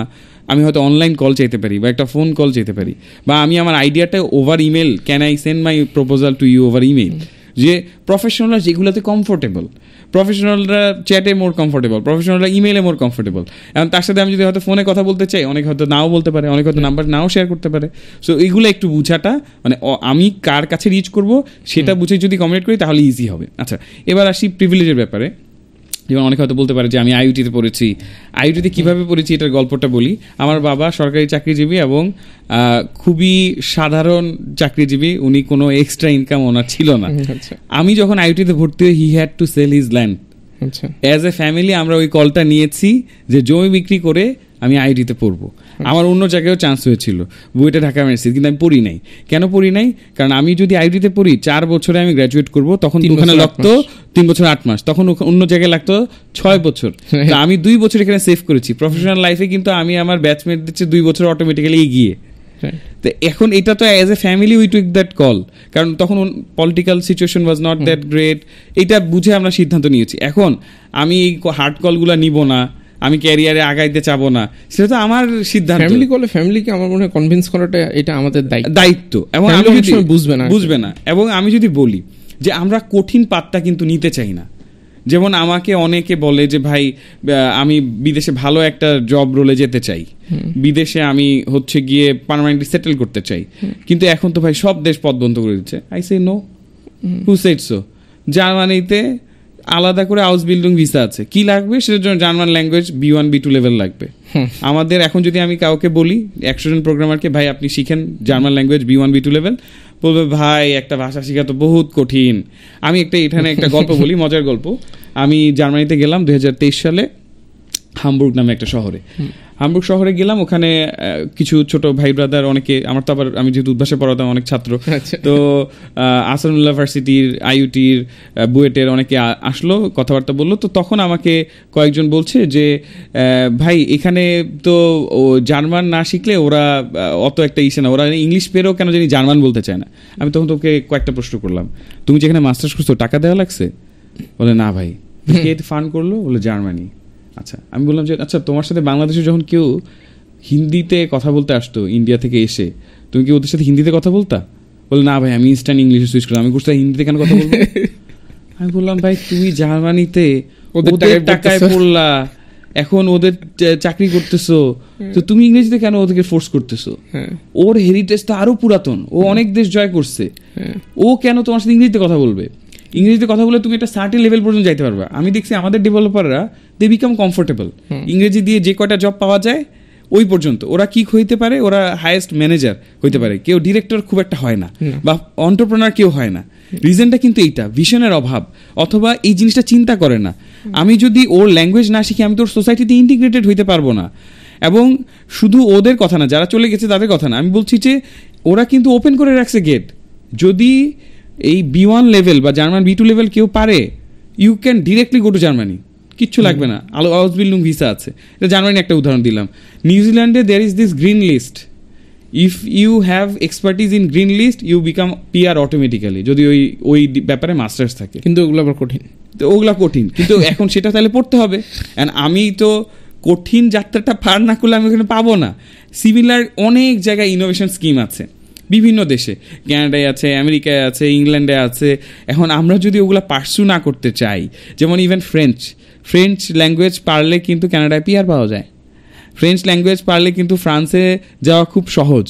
আমি হয়তো অনলাইন কল চাইতে পারি বা একটা ফোন কল চাইতে পারি, বা আমি আমার আইডিয়াটা over email, can I send my proposal to you over email. যে প্রফেশনালরা যেগুলোতে কমফোর্টেবল, প্রফেশনালরা চ্যাটে মোর কমফোর্টেবল, প্রফেশনালরা ইমেলে মোর কমফোর্টেবল। এখন তার সাথে আমি যদি হয়তো ফোনে কথা বলতে চাই, অনেক হয়তো নাও বলতে পারে, অনেক হয়তো নাম্বার নাও শেয়ার করতে পারে। সো এইগুলো একটু বুঝাটা, মানে আমি কার কাছে রিচ করব সেটা বুঝে যদি কমিউনিকেট করি তাহলে ইজি হবে। আচ্ছা, এবার আসি প্রিভিলেজের ব্যাপারে। যেমন অনেকে হয়তো বলতে পারে যে আমি আইইউটিতে পড়েছি। আইইউটিতে কিভাবে পড়েছি এটার গল্পটা বলি। আমার বাবা সরকারি চাকরিজীবী এবং খুবই সাধারণ চাকরিজীবী, উনি কোনো এক্সট্রা ইনকাম ওনার ছিল না। আমি যখন আইইউটিতে ভর্তি হই, he had to sell his land. As a family আমরা ওই কলটা নিয়েছি যে জমি বিক্রি করে আমি আইআইটিতে পড়বো। আমার অন্য জায়গায়ও চান্স হয়েছিল, বুয়েটে ঢাকা ইউনিভার্সিটি, কিন্তু আমি পড়ি নাই। কেন পড়ি নাই? কারণ আমি যদি আইআইটিতে পড়ি 4 বছরে আমি গ্র্যাজুয়েট করবো, তখন ওখানে লাগতো 3 বছর 8 মাস, তখন অন্য জায়গায় লাগতো 6 বছর। আমি 2 বছর এখানে সেভ করেছি। প্রফেশনাল লাইফে কিন্তু আমি আমার ব্যাচমেটদের চেয়ে 2 বছর অটোমেটিক্যালি এগিয়ে। তো এখন এটা তো as a family we took that call, কারণ তখন political situation was not that great. এটা বুঝে আমরা সিদ্ধান্ত নিয়েছি। এখন আমি এই হার্ড কলগুলো নিব না, আমি ক্যারিয়ারে আগাইতে চাবো না, সেটা তো আমার সিদ্ধান্ত। ফ্যামিলি কলে ফ্যামিলিকে আমার মনে হয় কনভিন্স করাটা এটা আমাদের দায়িত্ব। এবং আমি যদি বুঝবে না, এবং আমি যদি বলি যে আমরা কঠিন পাতটা কিন্তু নিতে চাই না। যেমন আমাকে অনেকে বলে যে ভাই আমি বিদেশে ভালো একটা জব রোলে যেতে চাই, বিদেশে আমি হচ্ছে গিয়ে পার্মানেন্টলি সেটেল করতে চাই, কিন্তু এখন তো ভাই সব দেশ পথ বন্ধ করে দিচ্ছে। I say no, who said so? জার্মানিতে আলাদা করে হাউস বিল্ডিং ভিসা আছে, কি লাগবে সেটার জন্য German language B1 B2 level লাগবে। আমাদের এখন যদি আমি কাউকে বলি 100 জন প্রোগ্রামারকে ভাই আপনি শিখেন German language B1 B2 level, বলবে ভাই একটা ভাষা শেখা তো বহুত কঠিন। আমি এখানে একটা গল্প বলি, মজার গল্প। আমি জার্মানিতে গেলাম 2023 সালে হামবুর্গ নামে একটা শহরে। হামবুর্গ শহরে গেলাম, ওখানে কিছু ছোট ভাই ব্রাদার অনেকে, আমার তো আবার আমি যেহেতু উদ্ভাসে পড়াতাম অনেক ছাত্র, তো আসানুল্লাহ ভার্সিটির, আইইউটির, বুয়েটের অনেকে আসলো, কথাবার্তা বললো। তো তখন আমাকে কয়েকজন বলছে যে ভাই এখানে তো জার্মান না শিখলে ওরা অত একটা ইসে না, ওরা ইংলিশ পেরেও কেন জানি জার্মান বলতে চায় না। আমি তখন তোকে কয়েকটা প্রশ্ন করলাম, তুমি যেখানে মাস্টার্স করছো টাকা দেওয়া লাগছে? বলে না ভাই। কে ফান্ড করলো? বলে জার্মানি। আচ্ছা, আমি বললাম যে আচ্ছা তোমার সাথে বাংলাদেশে যখন কেউ হিন্দিতে কথা বলতে আসতো ইন্ডিয়া থেকে এসে, তুমি কি ওদের সাথে হিন্দিতে কথা বলতা? বলে না ভাই আমি ইনস্ট্যান্ট ইংলিশে সুইচ করলাম। আমি কোথায় হিন্দিতে কেন কথা বলবো? আমি বললাম ভাই তুমি জার্মানিতে ওদের টাকায় পড়লা, এখন ওদের চাকরি করতেছো, তো তুমি ইংরেজিতে কেন ওদেরকে ফোর্স করতেছো? ওর হেরিটেজ তো আরো পুরাতন, ও অনেক দেশ জয় করছে, ও কেন তোমার সাথে ইংরেজিতে কথা বলবে? ইংরেজিতে কথা বলে তুমি একটা সার্টেন লেভেল পর্যন্ত যাইতে পারবা। আমি দেখছি আমাদের ডেভেলপাররা দে বিকাম কমফোর্টেবল, ইংরেজি দিয়ে যে কয়টা জব পাওয়া যায় ওই পর্যন্ত। ওরা কি হইতে পারে? ওরা হাইয়েস্ট ম্যানেজার হইতে পারে, কেউ ডিরেক্টর খুব একটা হয় না, বা এন্টারপ্রেনার কেউ হয় না। রিজনটা কিন্তু এইটা, ভিশনের অভাব, অথবা এই জিনিসটা চিন্তা করে না। আমি যদি ওর ল্যাঙ্গুয়েজ না শিখি আমি তো ওর সোসাইটিতে ইন্টিগ্রেটেড হইতে পারবো না। এবং শুধু ওদের কথা না, যারা চলে গেছে তাদের কথা না, আমি বলছি যে ওরা কিন্তু ওপেন করে রাখছে গেট। যদি এই B1 লেভেল বা জার্মান B2 লেভেল কেউ পারে, you can directly go to Germany, কিচ্ছু লাগবে না, হাউস বিল্ডিং ভিসা আছে। এটা জার্মানি একটা উদাহরণ দিলাম। নিউজিল্যান্ডে there is this green list, if you have expertise in green list you become PR automatically, যদি ওই ব্যাপারে মাস্টার্স থাকে। কিন্তু ওগুলো আবার কঠিন, তো ওগুলা কঠিন, কিন্তু এখন সেটা তাহলে পড়তে হবে। অ্যান্ড আমি তো কঠিন যাত্রাটা পার না করলে আমি ওখানে পাবো না। সিমিলার অনেক জায়গায় ইনোভেশন স্কিম আছে বিভিন্ন দেশে, কানাডায় আছে, আমেরিকায় আছে, ইংল্যান্ডে আছে। এখন আমরা যদি ওগুলা পার্সু না করতে চাই, যেমন ইভেন ফ্রেঞ্চ ল্যাঙ্গুয়েজ পারলে কিন্তু কানাডায় PR পাওয়া যায়, ফ্রেঞ্চ ল্যাঙ্গুয়েজ পারলে কিন্তু ফ্রান্সে যাওয়া খুব সহজ,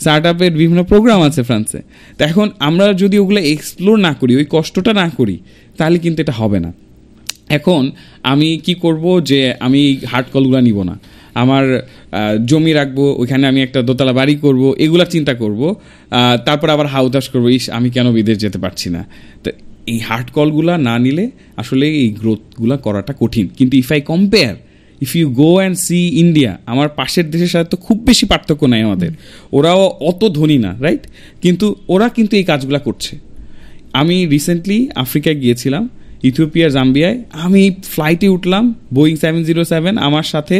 স্টার্ট আপের বিভিন্ন প্রোগ্রাম আছে ফ্রান্সে। তো এখন আমরা যদি ওগুলো এক্সপ্লোর না করি, ওই কষ্টটা না করি, তাহলে কিন্তু এটা হবে না। এখন আমি কি করব যে আমি হার্ড কলগুলো নিব না, আমার জমি রাখবো, ওইখানে আমি একটা দোতলা বাড়ি করব, এগুলা চিন্তা করব, তারপর আবার হাউতাস করবো, আমি কেন বিদেশ যেতে পারছি না। তো এই হার্ড কলগুলা না নিলে আসলে এই গ্রোথগুলা করাটা কঠিন। কিন্তু if you go and see India, আমার পাশের দেশের সাথে তো খুব বেশি পার্থক্য নাই আমাদের, ওরাও অত ধনী না, রাইট? কিন্তু ওরা কিন্তু এই কাজগুলা করছে। আমি রিসেন্টলি আফ্রিকায় গিয়েছিলাম, ইথিওপিয়া, জাম্বিয়ায়। আমি ফ্লাইটে উঠলাম, বোয়িং 707, আমার সাথে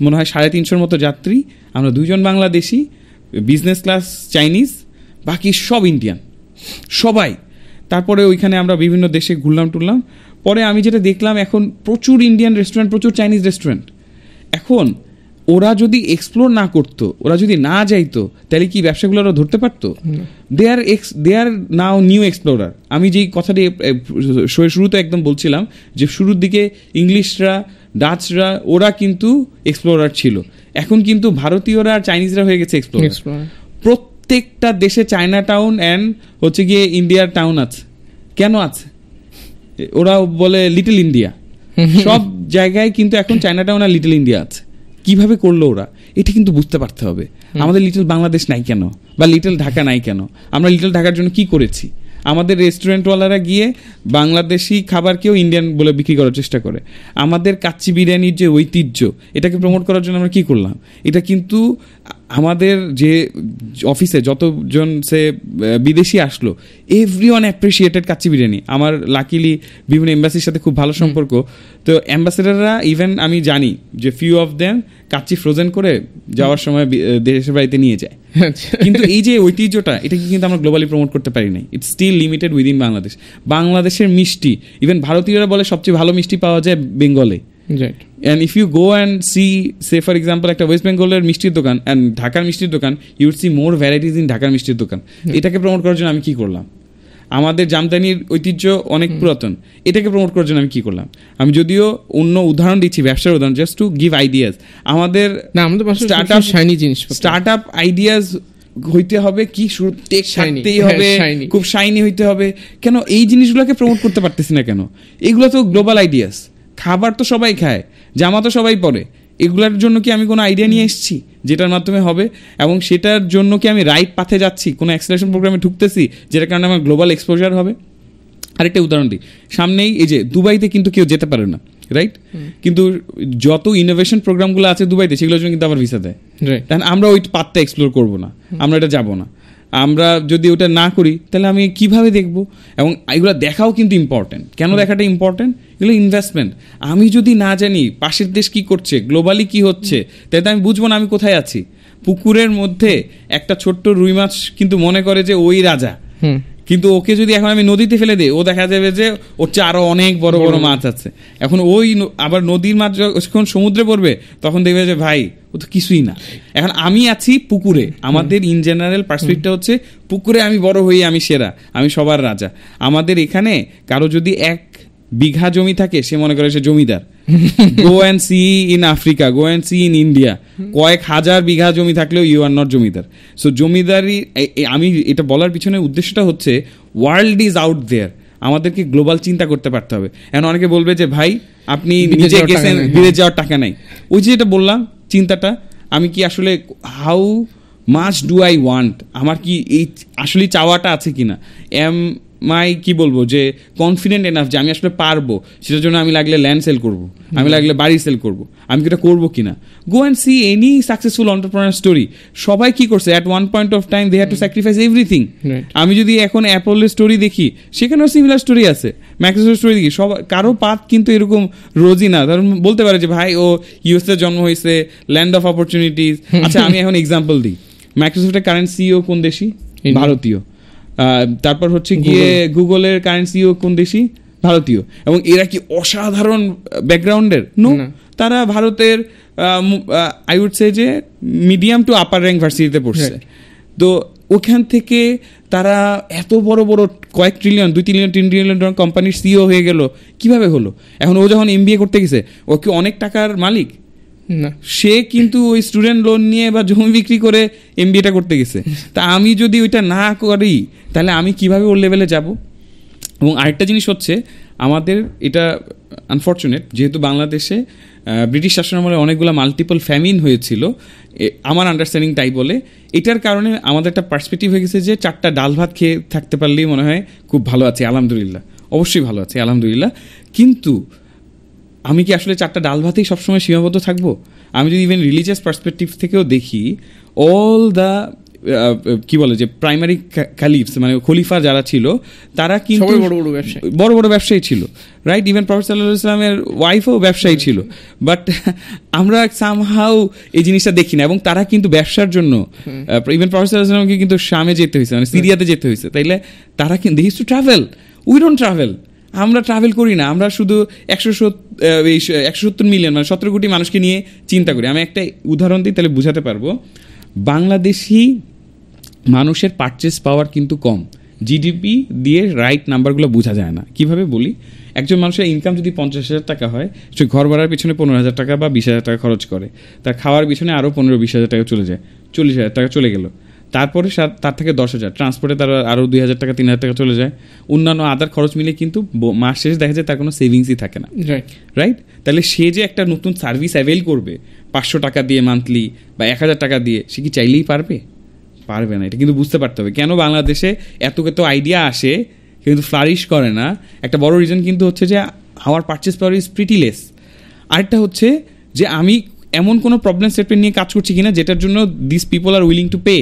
মনে হয় 350 মতো যাত্রী, আমরা 2 জন বাংলাদেশি, বিজনেস ক্লাস চাইনিজ, বাকি সব ইন্ডিয়ান, সবাই। তারপরে ওইখানে আমরা বিভিন্ন দেশে ঘুরলাম টুরলাম। পরে আমি যেটা দেখলাম, এখন প্রচুর ইন্ডিয়ান রেস্টুরেন্ট, প্রচুর চাইনিজ রেস্টুরেন্ট। এখন ওরা যদি এক্সপ্লোর না করতো, ওরা যদি না যাইতো, তাহলে কি ব্যবসাগুলো ওরা ধরতে পারতো? দে আর নাও নিউ এক্সপ্লোরার। আমি যেই কথাটি শুরুতে একদম বলছিলাম যে শুরুর দিকে ইংলিশরা, ডাচরা, ওরা কিন্তু এক্সপ্লোরার ছিল, এখন কিন্তু ভারতীয়রা আর চাইনিজরা হয়ে গেছে এক্সপ্লোরার। প্রত্যেকটা দেশে চায়না টাউন অ্যান্ড হচ্ছে গিয়ে ইন্ডিয়ার টাউন আছে। কেন আছে? ওরা বলে লিটল ইন্ডিয়া। সব জায়গায় কিন্তু এখন চায়নাটাউন আর লিটল ইন্ডিয়া আছে। কিভাবে করলো ওরা, এটা কিন্তু বুঝতে পারতে হবে। আমাদের লিটল বাংলাদেশ নাই কেন, বা লিটল ঢাকা নাই কেন? আমরা লিটল ঢাকার জন্য কি করেছি? আমাদের রেস্টুরেন্টওয়ালারা গিয়ে বাংলাদেশি খাবারকেও ইন্ডিয়ান বলে বিক্রি করার চেষ্টা করে। আমাদের কাচ্চি বিরিয়ানির যে ঐতিহ্য, এটাকে প্রমোট করার জন্য আমরা কি করলাম? এটা কিন্তু আমাদের যে অফিসে যতজন সে বিদেশি আসলো, এভরিওয়ান অ্যাপ্রিসিয়েটেড কাচ্চি বিরিয়ানি। আমার লাকিলি বিভিন্ন এম্বাসির সাথে খুব ভালো সম্পর্ক, তো অ্যাম্বাসেডাররা ইভেন আমি জানি যে few of them kacchi frozen করে যাওয়ার সময় দেশের বাড়িতে নিয়ে যায়। কিন্তু এই যে ঐতিহ্যটা, এটাকে কিন্তু আমরা গ্লোবালি প্রমোট করতে পারি নাই। It's still limited within Bangladesh. বাংলাদেশের মিষ্টি, ইভেন ভারতীয়রা বলে সবচেয়ে ভালো মিষ্টি পাওয়া যায় বেঙ্গলে। And if you go and see, say for example, একটা ওয়েস্ট বেঙ্গলের মিষ্টির দোকান and ঢাকার মিষ্টির দোকান, you would see more varieties in ঢাকার মিষ্টির দোকান। এটাকে প্রমোট করার জন্য আমি কি করলাম? আমাদের জামদানির ঐতিহ্য অনেক পুরাতন, এটাকে প্রমোট করার জন্য আমি কি করলাম? আমি যদিও অন্য উদাহরণ দিচ্ছি, ব্যবসার উদাহরণ, জাস্ট টু গিভ আইডিয়াস। আমাদের স্টার্ট আপ আইডিয়াস হইতে হবে কি, থাকতেই হবে, খুব শাইনি হইতে হবে। কেন এই জিনিসগুলোকে প্রমোট করতে পারতেছি না কেন? এগুলো তো গ্লোবাল আইডিয়াস। খাবার তো সবাই খায়, জামা তো সবাই পরে, এগুলোর জন্য কি আমি কোনো আইডিয়া নিয়ে এসেছি যেটার মাধ্যমে হবে? এবং সেটার জন্য কি আমি রাইট পাথে যাচ্ছি, কোনো অ্যাক্সেলারেশন প্রোগ্রামে ঢুকতেছি যেটার কারণে আমার গ্লোবাল এক্সপোজার হবে? আরেকটা উদাহরণ দিই, সামনেই এই যে দুবাইতে কিন্তু কেউ যেতে পারে না, রাইট? কিন্তু যত ইনোভেশন প্রোগ্রামগুলো আছে দুবাইতে, সেগুলোর জন্য কিন্তু আবার ভিসা দেয়। তাহলে আমরা ওই পাথটা এক্সপ্লোর করবো না, আমরা এটা যাবো না। আমরা যদি ওটা না করি তাহলে আমি কিভাবে দেখবো? এবং এগুলো দেখাও কিন্তু ইম্পর্টেন্ট। কেন দেখাটা ইম্পর্টেন্ট? এগুলো ইনভেস্টমেন্ট। আমি যদি না জানি পাশের দেশ কি করছে, গ্লোবালি কি হচ্ছে, তাহলে আমি বুঝবো না আমি কোথায় আছি। পুকুরের মধ্যে একটা ছোট্ট রুই মাছ কিন্তু মনে করে যে ওই রাজা, কিন্তু ওকে যদি এখন আমি নদীতে ফেলে দিই, ও দেখা যাবে যে ওর চেয়ে আরো অনেক বড় বড় মাছ আছে। এখন ওই আবার নদীর মাছ যখন সমুদ্রে পড়বে, তখন দেখবে যে ভাই ও তো কিছুই না। এখন আমি আছি পুকুরে, আমাদের ইন জেনারেল পার্সপেক্টিভ হচ্ছে পুকুরে আমি বড় হই, আমি সেরা, আমি সবার রাজা। আমাদের এখানে কারো যদি 1 বিঘা জমি থাকে, সে মনে করে সে জমিদার। Go and see in Africa, go and see in India, কয়েক হাজার বিঘা জমি থাকলেও you are not zamindar. So জমিদারি, আমি এটা বলার পিছনে উদ্দেশ্যটা হচ্ছে ওয়ার্ল্ড ইজ আউট দেয়ার, আমাদেরকে গ্লোবাল চিন্তা করতে পারতে হবে। এখন অনেকে বলবে যে ভাই আপনি নিজে গেছেন, বিদেশ যাওয়ার টাকা নাই। ওই যে এটা বললাম চিন্তাটা, আমি কি আসলে how much do I want, আমার কি এই আসলে চাওয়াটা আছে কিনা? কি বলবো যে কনফিডেন্ট এনাফ যে আমি আসলে পারবো, সেটার জন্য আমি লাগলে ল্যান্ড সেল করবো, আমি লাগলে বাড়ি সেল করবো, আমি কি এটা করবো কিনা? Go and see any successful entrepreneur story. সবাই কি করছে, at one point of time they had to sacrifice everything. আমি যদি এখন অ্যাপলের স্টোরি দেখি, সেখানেও সিমিলার স্টোরি আছে, মাইক্রোসফটের স্টোরি দেখি, কারো পাথ কিন্তু এরকম রোজই না। ধরুন বলতে পারে যে ভাই ও ইউএসএ জন্ম হয়েছে, ল্যান্ড অফ অপরচুনিটিস। আচ্ছা আমি এখন এক্সাম্পল দিই, মাইক্রোসফটের কারেন্ট সিইও কোন দেশি? ভারতীয়। তারপর হচ্ছে গিয়ে গুগলের কারেন্ট সিইও কোন দেশি? ভারতীয়। এবং এরা কি অসাধারণ ব্যাকগ্রাউন্ডের? নো, তারা ভারতের আই উড সে যে মিডিয়াম টু আপার র্যাঙ্ক ভার্সিটিতে পড়ছে। তো ওখান থেকে তারা এত বড় বড় কয়েক ট্রিলিয়ন, 2 ট্রিলিয়ন 3 ট্রিলিয়ন কোম্পানির সিইও হয়ে গেল কিভাবে হলো? এখন ও যখন এমবিএ করতে গেছে, ও কি অনেক টাকার মালিক না? সে কিন্তু ওই স্টুডেন্ট লোন নিয়ে বা জমি বিক্রি করে এমবিএটা করতে গেছে। তা আমি যদি ওইটা না করি, তাহলে আমি কিভাবে ওর লেভেলে যাব? এবং আরেকটা জিনিস হচ্ছে, আমাদের এটা আনফর্চুনেট, যেহেতু বাংলাদেশে ব্রিটিশ শাসনামলে অনেকগুলো মাল্টিপল ফ্যামিন হয়েছিল, আমার আন্ডারস্ট্যান্ডিং তাই বলে, এটার কারণে আমাদের একটা পার্সপেক্টিভ হয়ে গেছে যে 4টা ডাল ভাত খেয়ে থাকতে পারলেই মনে হয় খুব ভালো আছে, আলহামদুলিল্লাহ। অবশ্যই ভালো আছে, আলহামদুলিল্লাহ। কিন্তু আমি কি আসলে 4টা ডাল ভাতেই সবসময় সীমাবদ্ধ থাকবো? আমি যদি ইভেন রিলিজিয়াস পার্সপেক্টিভ থেকেও দেখি, অল দ্য কি বলে যে প্রাইমারি খালিফস, মানে খলিফা যারা ছিল, তারা কিন্তু বড় বড় ব্যবসায়ী ছিল, রাইট? ইভেন প্রফেট সাল্লাল্লাহু আলাইহি ওয়াসাল্লামের ওয়াইফও ব্যবসায়ী ছিল। বাট আমরা সামহাউ এই জিনিসটা দেখি না। এবং তারা কিন্তু ব্যবসার জন্য, ইভেন প্রফেট সাল্লাল্লাহু আলাইহি ওয়াসাল্লামকে কিন্তু শামে যেতে হয়েছে, মানে সিরিয়াতে যেতে হয়েছে। তাইলে তারা কিন্তু they used to travel, we don't travel. আমরা ট্রাভেল করি না, আমরা শুধু 170 মিলিয়ন, মানে 17 কোটি মানুষকে নিয়ে চিন্তা করি। আমি একটা উদাহরণ দিই, তাহলে বুঝাতে পারবো। বাংলাদেশি মানুষের পারচেস পাওয়ার কিন্তু কম, জিডিপি দিয়ে রাইট নাম্বারগুলো বোঝা যায় না। কিভাবে বলি, একজন মানুষের ইনকাম যদি 50,000 টাকা হয়, সে ঘর ভাড়ার পিছনে 15,000 টাকা বা 20,000 টাকা খরচ করে, তার খাওয়ার পিছনে আরও 15-20,000 টাকা চলে যায়, 40,000 টাকা চলে গেল। তারপরে তার থেকে 10,000 ট্রান্সপোর্টে তার আরও 2,000 টাকা 3,000 টাকা চলে যায়, অন্যান্য আদার খরচ মিলে কিন্তু মাস শেষে দেখা যায় তার কোনো সেভিংসই থাকে না, রাইট? তাহলে সে যে একটা নতুন সার্ভিস অ্যাভেল করবে 500 টাকা দিয়ে মান্থলি বা 1,000 টাকা দিয়ে, সে কি চাইলেই পারবে? পারবে না। এটা কিন্তু বুঝতে পারতে হবে কেন বাংলাদেশে এত আইডিয়া আসে কিন্তু ফ্লারিশ করে না। একটা বড় রিজন কিন্তু হচ্ছে যে our purchase power is pretty less. আরেকটা হচ্ছে যে আমি এমন কোনো প্রবলেম স্টেটমেন্ট নিয়ে কাজ করছি কিনা যেটার জন্য this people are willing to pay.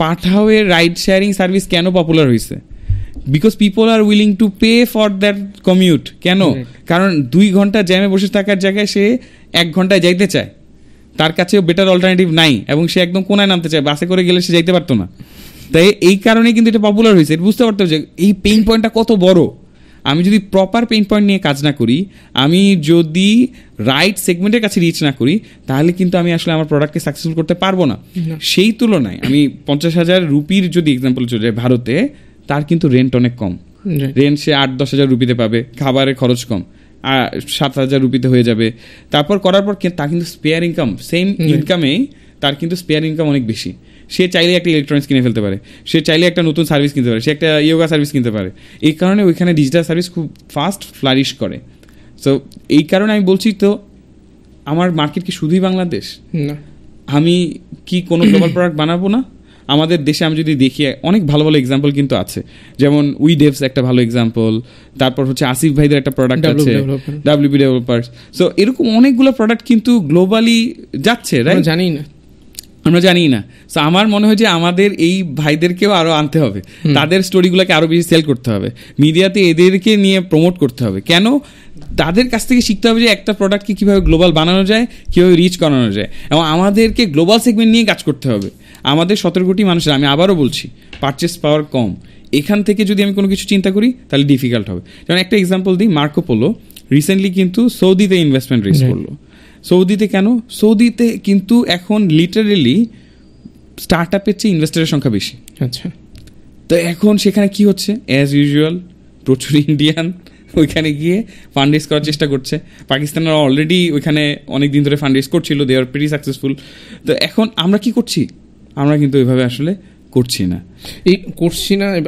পাঠাওয়ের রাইড শেয়ারিং সার্ভিস কেন পপুলার হয়েছে? Because people are willing to pay for that commute. কেন? কারণ 2 ঘন্টা জ্যামে বসে থাকার জায়গায় সে 1 ঘন্টায় যাইতে চায়, তার কাছেও বেটার অল্টারনেটিভ নাই, এবং সে একদম কোনায় নামতে চায়, বাসে করে গেলে সে যাইতে পারতো না। তাই এই কারণে কিন্তু এটা পপুলার হয়েছে। এটা বুঝতে পারতে হবে যে এই পেইন পয়েন্টটা কত বড়। আমি যদি প্রপার পেইন পয়েন্ট নিয়ে কাজ না করি, আমি যদি রাইট সেগমেন্টের কাছে রিচ না করি, তাহলে কিন্তু আমি আসলে আমার প্রোডাক্টকে সাকসেসফুল করতে পারবো না। সেই তুলনায় আমি 50,000 রুপির যদি এক্সাম্পল চলে যায় ভারতে, তার কিন্তু রেন্ট অনেক কম। রেন্ট সে 8-10,000 রুপিতে পাবে, খাবারের খরচ কম, 7,000 রুপিতে হয়ে যাবে। তারপর করার পর তার কিন্তু স্পেয়ার ইনকাম, সেম ইনকামেই তার কিন্তু স্পেয়ার ইনকাম অনেক বেশি। সে চাইলে একটা ইলেকট্রনিক্স কিনে ফেলতে পারে, সে চাইলে একটা নতুন সার্ভিস কিনতে পারে, সে একটা ইয়োগা সার্ভিস কিনতে পারে। এই কারণে ওইখানে ডিজিটাল সার্ভিস খুব ফাস্ট ফ্লারিশ করে। সো এই কারণে আমি বলছি, তো আমার মার্কেট কি শুধুই বাংলাদেশ? আমি কি কোনো গ্লোবাল প্রোডাক্ট বানাবো না? আমাদের দেশে আমি যদি দেখি অনেক ভালো ভালো এক্সাম্পল কিন্তু আছে, যেমন উইডেভস একটা ভালো এক্সাম্পল, তারপর হচ্ছে আসিফ ভাইদের একটা প্রোডাক্ট আছে WP ডেভেলপার্স। সো এরকম অনেকগুলো প্রোডাক্ট কিন্তু গ্লোবালি যাচ্ছে, রাইট? আমরা জানি না। সো আমার মনে হয় যে আমাদের এই ভাইদেরকেও আরো আনতে হবে, তাদের স্টোরিগুলোকে আরো বেশি সেল করতে হবে, মিডিয়াতে এদেরকে নিয়ে প্রমোট করতে হবে। কেন? তাদের কাছ থেকে শিখতে হবে যে একটা প্রোডাক্টকে কীভাবে গ্লোবাল বানানো যায়, কীভাবে রিচ করানো যায়, এবং আমাদেরকে গ্লোবাল সেগমেন্ট নিয়ে কাজ করতে হবে। আমাদের 17 কোটি মানুষের, আমি আবারও বলছি, পারচেস পাওয়ার কম। এখান থেকে যদি আমি কোনো কিছু চিন্তা করি তাহলে ডিফিকাল্ট হবে। যেমন একটা এক্সাম্পল দিই, মার্কো পোলো রিসেন্টলি কিন্তু সৌদিতে ইনভেস্টমেন্ট রেজ করলো। সৌদিতে কেন? সৌদিতে কিন্তু এখন লিটারেলি স্টার্ট আপের চেয়ে ইনভেস্টরের সংখ্যা বেশি। আচ্ছা, তো এখন সেখানে কি হচ্ছে? অ্যাজ ইউজুয়াল প্রচুর ইন্ডিয়ান ওইখানে গিয়ে ফান্ড রেজ করার চেষ্টা করছে। পাকিস্তানরা অলরেডি ওইখানে অনেক দিন ধরে ফান্ড রেজ করছিল, দে আর প্রিটি সাকসেসফুল। তো এখন আমরা কি করছি? আমরা কিন্তু ওইভাবে আসলে করছি না।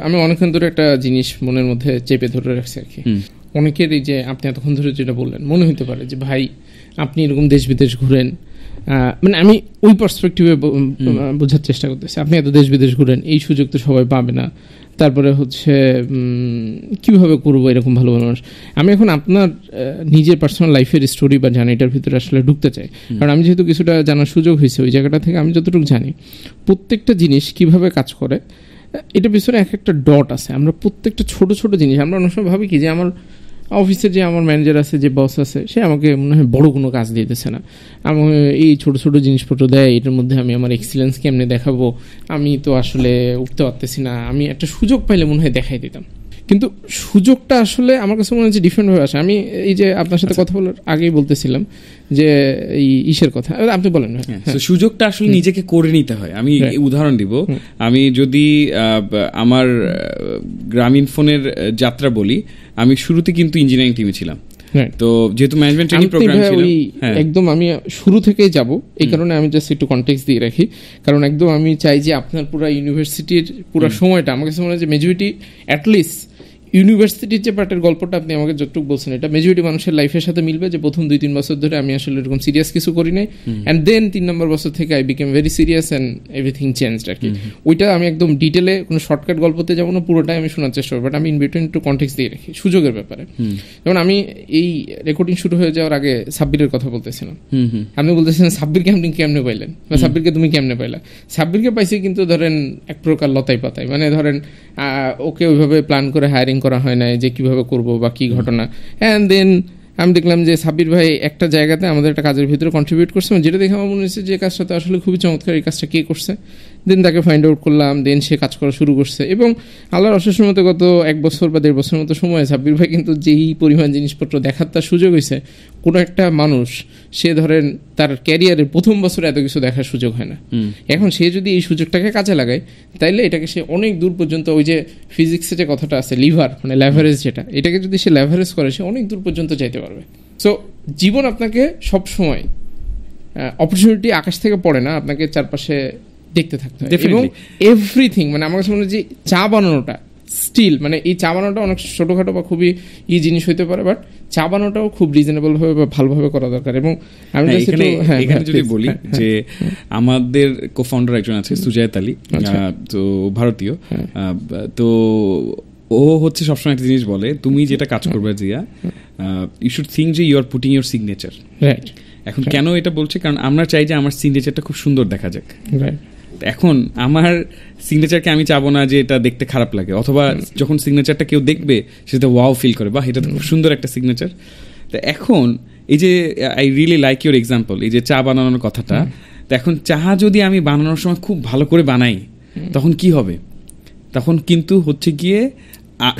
আমি অনেকক্ষণ ধরে একটা জিনিস মনের মধ্যে চেপে ধরে রাখছি আর কি। অনেকের এই যে আপনি এতক্ষণ ধরে যেটা বললেন, মনে হতে পারে যে ভাই আপনি এরকম দেশ বিদেশ ঘুরেন, মানে আমি ওই পার্সপেক্টিভে বোঝার চেষ্টা করতেছি। আপনি এত দেশ বিদেশ ঘুরেন, এই সুযোগ তো সবাই পাবে না। তারপরে হচ্ছে কীভাবে করবো এরকম ভালো ভালো মানুষ। আমি এখন আপনার নিজের পার্সোনাল লাইফের স্টোরি বা জার্নিটার ভিতরে আসলে ঢুকতে চাই, কারণ আমি যেহেতু কিছুটা জানার সুযোগ হয়েছে ওই জায়গাটা থেকে, আমি যতটুকু জানি প্রত্যেকটা জিনিস কিভাবে কাজ করে এটা পিছনে এক একটা ডট আছে। আমরা প্রত্যেকটা ছোট ছোট জিনিস আমরা অনেক সময় ভাবি কি যে আমার অফিসে যে আমার ম্যানেজার আছে, যে বস আছে, সে আমাকে মনে হয় বড় কোনো কাজ দিতেছে না, আমি এই ছোট ছোট জিনিসপত্র দেয়, এটার মধ্যে আমি আমার এক্সিলেন্স কেমনে দেখাবো, আমি তো আসলে উঠতে পারতেছি না, আমি একটা সুযোগ পাইলে মনে হয় দেখাই দিতাম। কিন্তু সুযোগটা আসলে আমার কাছে মনে হচ্ছে ডিফারেন্টভাবে আসে। আমি এই যে আপনার সাথে কথা বলার আগেই বলতেছিলাম যে এই ইসের কথা, আপনি বলেন। সুযোগটা আসলে নিজেকে করে নিতে হয়। আমি উদাহরণ দিব, আমি যদি আমার গ্রামীণ ফোনের যাত্রা বলি, আমি শুরুতে কিন্তু ইঞ্জিনিয়ারিং টিমে ছিলাম। তো যেহেতু ম্যানেজমেন্ট ট্রেনিং প্রোগ্রাম ছিল, একদম আমি শুরু থেকেই যাব, এই কারণে আমি জাস্ট একটু কনটেক্সট দিয়ে রাখি, কারণ একদম আমি চাই যে আপনার পুরো ইউনিভার্সিটির পুরো সময়টা, আমার কাছে মনে হয় যে মেজরিটি অ্যাটলিস্ট ইউনিভার্সিটির যে পার্টের গল্পটা আপনি আমাকে যতটুকু বলছেন, এটা মেজরিটি মানুষের লাইফের সাথে মিলবে, যে প্রথম 2-3 বছর ধরে আমি আসলে এরকম সিরিয়াস কিছু করি নাই, অ্যান্ড দেন 3 নম্বর বছর থেকে I became very serious and everything changed আর কি। ওইটা আমি একদম ডিটেলে কোনো শর্টকাট গল্পতে যাবো না, পুরোটাই আমি শোনার চেষ্টা করবো, বাট আমি ইন বিটুইন একটু কনটেক্সট দিয়ে রাখি সুযোগের ব্যাপারে। যেমন আমি এই রেকর্ডিং শুরু হয়ে যাওয়ার আগে সাব্বিরের কথা বলতেছিলাম, আপনি বলতেছিলেন সাব্বিরকে আপনি কেমনে পাইলেন, বা সাব্বিরকে তুমি কেমনে পাইলা। সাব্বিরকে পাইছি কিন্তু ধরেন এক প্রকার লতাই পাতাই, মানে ধরেন ওকে ওইভাবে প্ল্যান করে হায়ারিং করা হয় না যে কিভাবে করবো বা কি ঘটনা। অ্যান্ড দেন আমি দেখলাম যে সাব্বির ভাই একটা জায়গাতে আমাদের একটা কাজের ভিতরে কন্ট্রিবিউট করছে, যেটা দেখে আমার মনে হচ্ছে যে কাজটা তো আসলে খুবই চমৎকার, এই কাজটা কে করছে। দেন তাকে ফাইন্ড আউট করলাম, দেন সে কাজ করা শুরু করছে, এবং আল্লাহর অশেষ মতো গত 1 বছর বা 1.5 বছরের মতো সময় সাব্বির ভাই কিন্তু যেই পরিমাণ জিনিসপত্র দেখার তার সুযোগ হয়েছে, কোনো একটা মানুষ সে ধরেন তার ক্যারিয়ারের প্রথম বছরে এত কিছু দেখার সুযোগ হয় না। এখন সে যদি এই সুযোগটাকে কাজে লাগায়, তাইলে এটাকে সে অনেক দূর পর্যন্ত, ওই যে ফিজিক্সে যে কথাটা আছে লিভার মানে ল্যাভারেজ, যেটা এটাকে যদি সে ল্যাভারেজ করে, সে অনেক দূর পর্যন্ত যাইতে পারবে। সো জীবন আপনাকে সবসময় অপরচুনিটি আকাশ থেকে পড়ে না, আপনাকে চারপাশে দেখতে থাকতে হয়। এবং এভরিথিং মানে আমার কাছে মনে হয় যে চা বানানোটা স্টিল মানে এই চা বানানোটা অনেক ছোটোখাটো বা খুবই জিনিস হইতে পারে, বাট চা বানানোটাও খুব রিজনেবল ভাবে বা ভালোভাবে করা দরকার। এবং আমি এখানে যদি বলি যে আমাদের কো-ফাউন্ডার একজন আছে সুজায়েত আলী, তো ভারতীয়, তো ও হচ্ছে সবসময় একটা জিনিস বলে, তুমি যেটা কাজ করবে জিয়া, ইউ শুড থিঙ্ক যে you are putting your signature. এখন কেন এটা বলছে, কারণ আমরা চাই যে আমার সিগনেচারটা খুব সুন্দর দেখা যাক। এখন আমার সিগনেচারকে আমি চাবো না যে এটা দেখতে খারাপ লাগে, অথবা যখন সিগনেচারটা কেউ দেখবে সেটা ওয়াও ফিল করে, বাহ এটা তো খুব সুন্দর একটা সিগনেচার। তো এখন এই যে I really like your example, এই যে চা বানানোর কথাটা, তো এখন চা যদি আমি বানানোর সময় খুব ভালো করে বানাই তখন কি হবে, তখন কিন্তু হচ্ছে গিয়ে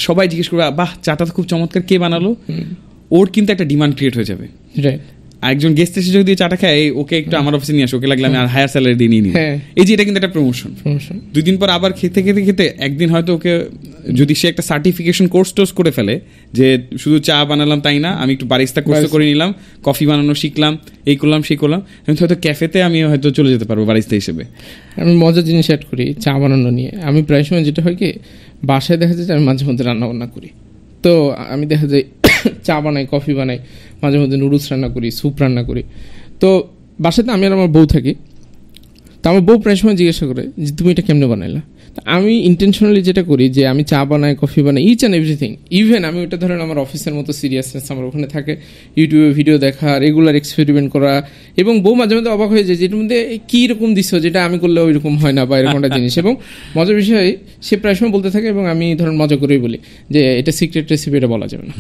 সবাই জিজ্ঞেস করবে বাহ চাটা তো খুব চমৎকার, কে বানালো, ওর কিন্তু একটা ডিমান্ড ক্রিয়েট হয়ে যাবে। একজন গেস্ট এসে যদি চাটা খায়, ওকে একটু আমার অফিসে নিয়ে আসো, ওকে লাগলে আমি আর হায়ার স্যালারি দিয়ে নিই, এই যে এটা কিন্তু একটা প্রমোশন। 2 দিন পর আবার খেতে খেতে খেতে একদিন হয়তো ওকে যদি সে একটা সার্টিফিকেশন কোর্স টোর্স করে ফেলে যে শুধু চা বানালাম তাই না, আমি একটু বারিস্তা কোর্স করে নিলাম, কফি বানানো শিখলাম, এই করলাম সেই করলাম, হয়তো ক্যাফেতে আমি হয়তো চলে যেতে পারবো বারিস্তা হিসেবে। আমি মজার জিনিস অ্যাড করি চা বানানো নিয়ে। আমি প্রায় সময় যেটা হয় কি, বাসায় দেখা যায় যে আমি মাঝে মধ্যে রান্না বান্না করি, তো আমি দেখা যায় চা বানাই, কফি বানাই, মাঝে মধ্যে নুডলস রান্না করি, স্যুপ রান্না করি। তো বাসাতে আমি আর আমার বউ থাকি, তো আমার বউ প্রায় সময় জিজ্ঞাসা করে যে তুমি এটা কেমনে বানাইলা। আমি ইন্টেনশনালি যেটা করি যে আমি চা বানাই, কফি বানাই, ইচ অ্যান্ড এভরিথিং। ইভেন আমি ওটা ধরেন আমার অফিসের মতো সিরিয়াসনেস আমার ওখানে থাকে, ইউটিউবে ভিডিও দেখা, রেগুলার এক্সপেরিমেন্ট করা, এবং বউ মাঝে মধ্যে অবাক হয়ে যায় যে এটার মধ্যে কী রকম দিচ্ছ যেটা আমি করলে ওইরকম হয় না বা এরকম একটা জিনিস। এবং মজার বিষয় সে প্রায় সময় বলতে থাকে এবং আমি ধরেন মজা করেই বলি যে এটা সিক্রেট রেসিপি, এটা বলা যাবে না।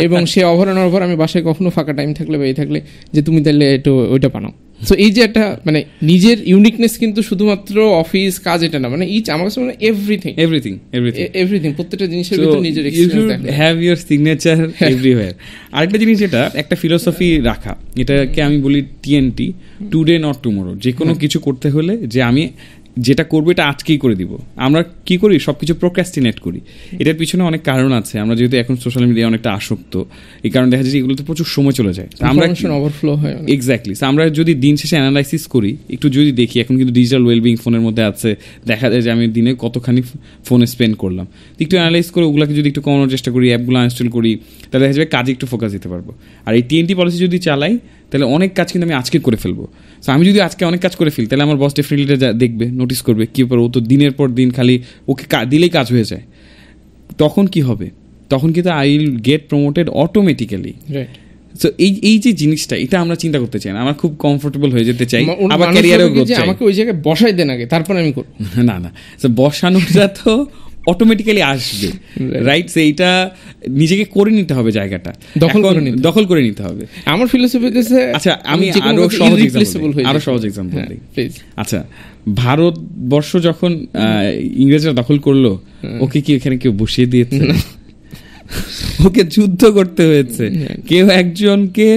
এবং সে অভর আমি বাসায় কখনো ফাঁকা টাইম থাকলে বা এই থাকলে যে তুমি তাহলে একটু ওইটা বানাও। সো এই যে একটা মানে নিজের ইউনিকনেস কিন্তু শুধুমাত্র অফিস কাজ এটা না, মানে ইচ আমার কাছে মানে এভরিথিং প্রত্যেকটা জিনিসের ভিতরে নিজের experience have your signature everywhere. আরেকটা জিনিস যেটা একটা ফিলোসফি রাখা, এটাকে আমি বলি টিএনটি, টুডে নট টুমোরো। যে কোনো কিছু করতে হলে যে আমি যেটা করবো এটা আজকেই করে দিব। আমরা কি করি, সবকিছু প্রোক্রাস্টিনেট করি। এটার পিছনে অনেক কারণ আছে। আমরা যেহেতু এখন সোশ্যাল মিডিয়ায় অনেকটা আসক্ত, এই কারণে দেখা যায় যে এগুলোতে প্রচুর সময় চলে যায়, আমরা ওভারফ্লো হয়। এক্স্যাক্টলি। আমরা যদি দিন শেষে অ্যানালাইসিস করি, একটু যদি দেখি, এখন কিন্তু ডিজিটাল ওয়েলবিং ফোনের মধ্যে আছে, দেখা যায় যে আমি দিনে কতখানি ফোনে স্পেন্ড করলাম, একটু অ্যানালাইজ করে ওগুলোকে যদি একটু কমানোর চেষ্টা করি, অ্যাপগুলো ইনস্টল করি, তাহলে দেখা যাবে কাজে একটু ফোকাস দিতে পারবো। আর এই টিএনটি পলিসি যদি চালাই, তাহলে অনেক কাজ কিন্তু আমি আজকে করে ফেলবো। সো আমি যদি আজকে অনেক কাজ করে ফেলি, তাহলে আমার বস ডেফিনেটলি দেখবে, নোটিস করবে, কি ব্যাপার, ও তো দিনের পর দিন খালি ওকে দিলেই কাজ হয়ে যায়। তখন কি হবে, তখন কিন্তু I will get promoted automatically. So এই যে জিনিসটা, এটা আমরা চিন্তা করতে চাই না, আমরা খুব কমফোর্টেবল হয়ে যেতে চাই, আবার ক্যারিয়ারেও গ্রোথ চাই। আমাকে ওই জায়গায় বসাই দেন আগে, তারপর আমি করব। না না, সো বসানোটা তো অটোমেটিক্যালি আসবে, রাইট? সেইটা নিজেকে করে নিতে হবে, জায়গাটা দখল করে নিতে হবে। আমার ফিলোসফি হচ্ছে, আচ্ছা আমি আরো সহজ এক্সাম্পল দিই। আচ্ছা, ভারতবর্ষ যখন ইংরেজরা দখল করলো, ওকে কি এখানে কেউ বসিয়ে দিয়েছে? ওকে যুদ্ধ করতে হয়েছে, কেউ একজনকে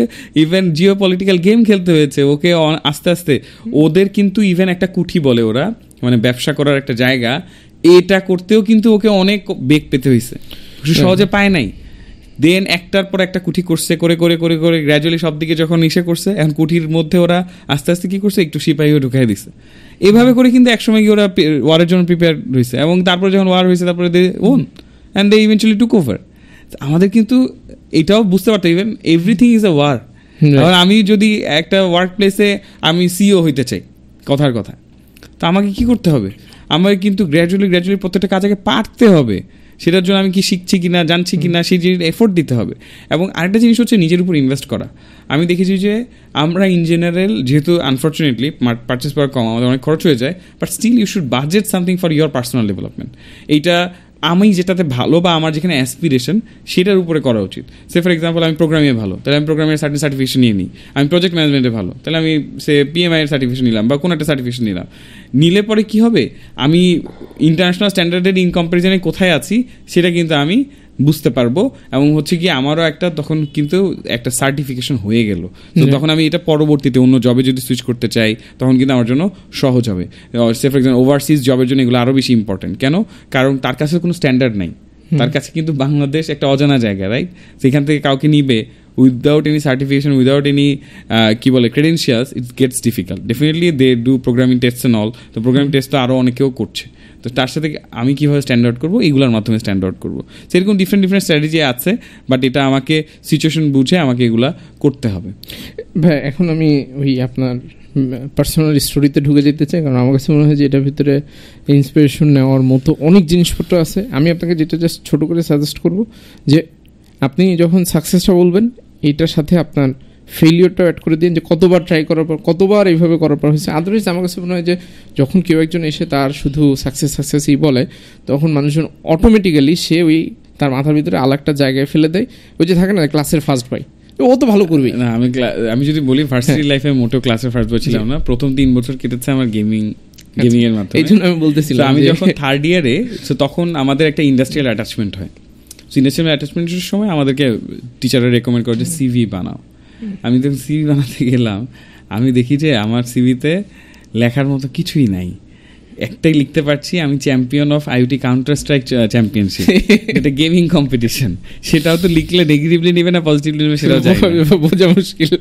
ইভেন জিও পলিটিক্যাল গেম খেলতে হয়েছে ওকে আস্তে আস্তে। ওদের কিন্তু ইভেন একটা কুঠি বলে ওরা, মানে ব্যবসা করার একটা জায়গা, এটা করতেও কিন্তু ওকে অনেক বেগ পেতে হয়েছে, সহজে পায় নাই। দেন একটার পর একটা কুঠি করছে, করে করে করে করে গ্র্যাজুয়ালি সব দিকে যখন ইসে করছে, এখন কুঠির মধ্যে ওরা আস্তে আস্তে কি করছে, একটু সিপাহীও ঢুকাই দিচ্ছে। এভাবে করে কিন্তু একসময় গিয়ে ওরা ওয়ারের জন্য প্রিপেয়ার হয়েছে, এবং তারপর যখন ওয়ার হয়েছে তারপরে they won and they eventually took over. আমাদের কিন্তু এটাও বুঝতে পারতো, even everything is a war. আমি যদি একটা ওয়ার্ক প্লেসে আমি সিইও হইতে চাই, কথার কথা, তো আমাকে কি করতে হবে? আমাকে কিন্তু গ্র্যাজুয়ালি প্রত্যেকটা কাজকে পারতে হবে। সেটার জন্য আমি কি শিখছি কিনা, জানছি কিনা, সেই জিনিস এফোর্ট দিতে হবে। এবং আরেকটা জিনিস হচ্ছে নিজের উপর ইনভেস্ট করা। আমি দেখেছি যে আমরা ইন জেনারেল, যেহেতু আনফর্চুনেটলি পারচেস করা কম, আমাদের অনেক খরচ হয়ে যায়, but still you should budget something for your personal development. এইটা আমি যেটাতে ভালো বা আমার যেখানে অ্যাসপিরেশন সেটার উপরে করা উচিত। সে ফর এক্সাম্পল আমি প্রোগ্রামিংয়ে ভালো, তাহলে আমি প্রোগ্রামের সার্টিফিকেশন নিয়ে নিই। আমি প্রজেক্ট ম্যানেজমেন্টে ভালো, তাহলে আমি সে পিএমআই এর সার্টিফিকেশন নিলাম বা কোনো একটা সার্টিফিকেশন নিলাম। নিলে পরে কি হবে, আমি ইন্টারন্যাশনাল স্ট্যান্ডার্ডের ইন কম্পারিজনে কোথায় আছি সেটা কিন্তু আমি বুঝতে পারবো, এবং হচ্ছে কি আমারও একটা তখন কিন্তু একটা সার্টিফিকেশন হয়ে গেল। তো তখন আমি এটা পরবর্তীতে অন্য জবে যদি সুইচ করতে চাই, তখন কিন্তু আমার জন্য সহজ হবে। সে ফর এক্সাম্পল ওভারসিজ জবের জন্য এগুলো আরও বেশি ইম্পর্টেন্ট। কেন? কারণ তার কাছে কোনো স্ট্যান্ডার্ড নাই, তার কাছে কিন্তু বাংলাদেশ একটা অজানা জায়গা, রাইট? সেখান থেকে কাউকে নিবে, without any certification, without any কি বলে credentials, it gets difficult. Definitely they do programming test and all, তো প্রোগ্রামিং টেস্ট তো আরও অনেকেও করছে। তো তার সাথে আমি কীভাবে স্ট্যান্ড আউট করবো, এইগুলোর মাধ্যমে স্ট্যান্ড আউট করবো। সেরকম ডিফারেন্ট স্ট্র্যাটেজি আছে, বাট এটা আমাকে সিচুয়েশন বুঝে আমাকে এগুলা করতে হবে। ভাই এখন আমি ওই আপনার পার্সোনাল স্টোরিতে ঢুকে যেতে চাই, কারণ আমার কাছে মনে হয় যে এটার ভিতরে ইন্সপিরেশন নেওয়ার মতো অনেক জিনিসপত্র আছে। আমি আপনাকে যেটা জাস্ট ছোটো করে সাজেস্ট করব যে আপনি যখন সাকসেসটা বলবেন, এইটার সাথে আপনার ফেলিওরটা অ্যাড করে দিন, যে কতবার ট্রাই করার পর, কতবার এইভাবে করার পর হয়েছে। আদারওয়াইজ আমার কাছে মনে হয় যে যখন কেউ একজন এসে তার শুধু সাকসেসই বলে, তখন মানুষজন অটোমেটিক্যালি সে ওই তার মাথার ভিতরে আলাদা জায়গায় ফেলে দেয়, ওই যে থাকে না ক্লাসের ফার্স্ট বয়, ও তো ভালো করবে না। আমি যদি বলি ভার্সিটি লাইফে মোটেও ক্লাসের ফার্স্ট বয় ছিলাম না। প্রথম 3 বছর কেটেছে আমার গেমিং এর মাধ্যমে। এই জন্য আমি বলতেছিলাম, আমি যখন থার্ড ইয়ারে, তখন আমাদের একটা ইন্ডাস্ট্রিয়াল অ্যাটাচমেন্ট হয়। ইন্ডাস্ট্রিয়াল অ্যাটাচমেন্টের সময় আমাদেরকে টিচাররা রেকমেন্ড করে যে সিভি বানাও। আমি যখন সিভি বানাতে গেলাম, আমি দেখি যে আমার সিভিতে লেখার মতো কিছুই নাই। একটাই লিখতে পারছি, আমি champion of IoT counter strike championship, এটা গেমিং কম্পিটিশন। সেটাও তো লিখলে নেগেটিভলি নেবে না পজিটিভলি নেবে, সেটাও বোঝা মুশকিল।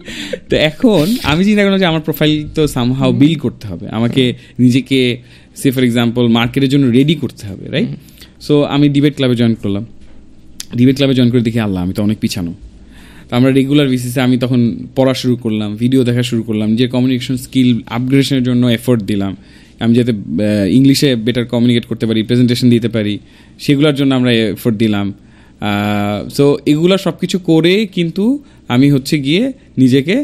তো এখন আমি চিন্তা করলাম যে আমার প্রোফাইল তো সামহাউ বিল্ড করতে হবে, আমাকে নিজেকে সে ফর এক্সাম্পল মার্কেটের জন্য রেডি করতে হবে, রাইট? সো আমি ডিবেট ক্লাবে জয়েন করলাম। ডিবেট ক্লাবে জয়েন করে দেখি আল্লাহ, আমি তো অনেক পিছানো। তো আমরা রেগুলার বেসিসে আমি তখন পড়া শুরু করলাম, ভিডিও দেখা শুরু করলাম, যে কমিউনিকেশন স্কিল আপগ্রেডেশনের জন্য এফোর্ট দিলাম, আমি যাতে ইংলিশে বেটার কমিউনিকেট করতে পারি, প্রেজেন্টেশন দিতে পারি, সেগুলোর জন্য আমরা এফোর্ট দিলাম। সো এগুলো সব কিছু করে কিন্তু আমি হচ্ছে গিয়ে নিজেকে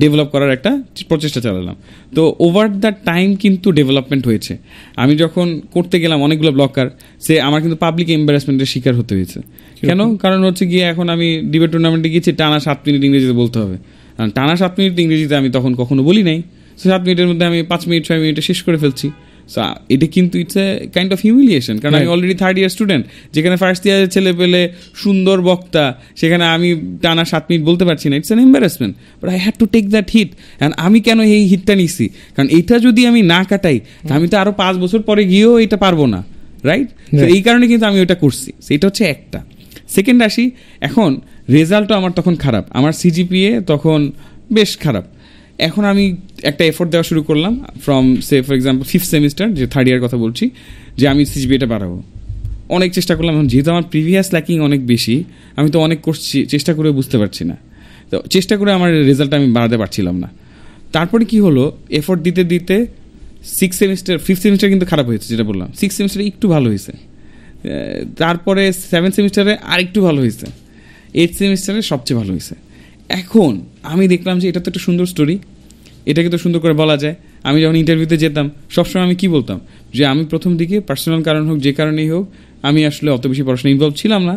ডেভেলপ করার একটা প্রচেষ্টা চালালাম। তো ওভার দ্য টাইম কিন্তু ডেভেলপমেন্ট হয়েছে। আমি যখন করতে গেলাম অনেকগুলো ব্লকার, আমার কিন্তু পাবলিক এম্বারাসমেন্টের শিকার হতে হয়েছে। কেন? কারণ হচ্ছে গিয়ে এখন আমি ডিবেট টুর্নামেন্টে গিয়েছি, টানা 7 মিনিট ইংরেজিতে বলতে হবে। টানা 7 মিনিট ইংরেজিতে আমি তখন কখনো বলি নাই। 7 মিনিটের মধ্যে আমি 5 মিনিট 6 মিনিটে শেষ করে ফেলছি। সো এটা কিন্তু it's a kind of humiliation, কারণ আমি অলরেডি থার্ড ইয়ার স্টুডেন্ট, যেখানে ফার্স্ট ইয়ারের ছেলে পেলে সুন্দর বক্তা, সেখানে আমি টানা 7 মিনিট বলতে পারছি না। It's an embarrassment, but I had to take that hit. And আমি কেন এই হিটটা নিচ্ছি? কারণ এইটা যদি আমি না কাটাই, আমি তো আরো 5 বছর পরে গিয়েও এটা পারবো না, রাইট? তো এই কারণে কিন্তু আমি ওটা করছি। সেটা হচ্ছে একটা। সেকেন্ড আসি, এখন রেজাল্টও আমার তখন খারাপ, আমার সিজিপিএ তখন বেশ খারাপ। এখন আমি একটা এফোর্ট দেওয়া শুরু করলাম from say for example 5th semester, যে থার্ড ইয়ার কথা বলছি, যে আমি সিজিপিএটা বাড়াবো। অনেক চেষ্টা করলাম, যেহেতু আমার প্রিভিয়াস ল্যাকিং অনেক বেশি, আমি তো অনেক করছি, চেষ্টা করে বুঝতে পারছি না। তো চেষ্টা করে আমার রেজাল্টটা আমি বাড়াতে পারছিলাম না। তারপরে কি হলো, এফোর্ট দিতে দিতে 5th সেমিস্টার কিন্তু খারাপ হয়েছে, যেটা বললাম। 6th সেমিস্টারে একটু ভালো হয়েছে, তারপরে 7th সেমিস্টারে আর একটু ভালো হয়েছে, 8th সেমিস্টারে সবচেয়ে ভালো হয়েছে। এখন আমি দেখলাম যে এটা তো একটা সুন্দর স্টোরি, এটাকে তো সুন্দর করে বলা যায়। আমি যখন ইন্টারভিউতে যেতাম, সবসময় আমি কি বলতাম, যে আমি প্রথম দিকে পার্সোনাল কারণ হোক, যে কারণেই হোক, আমি আসলে অত বেশি পড়াশোনা ইনভলভ ছিলাম না,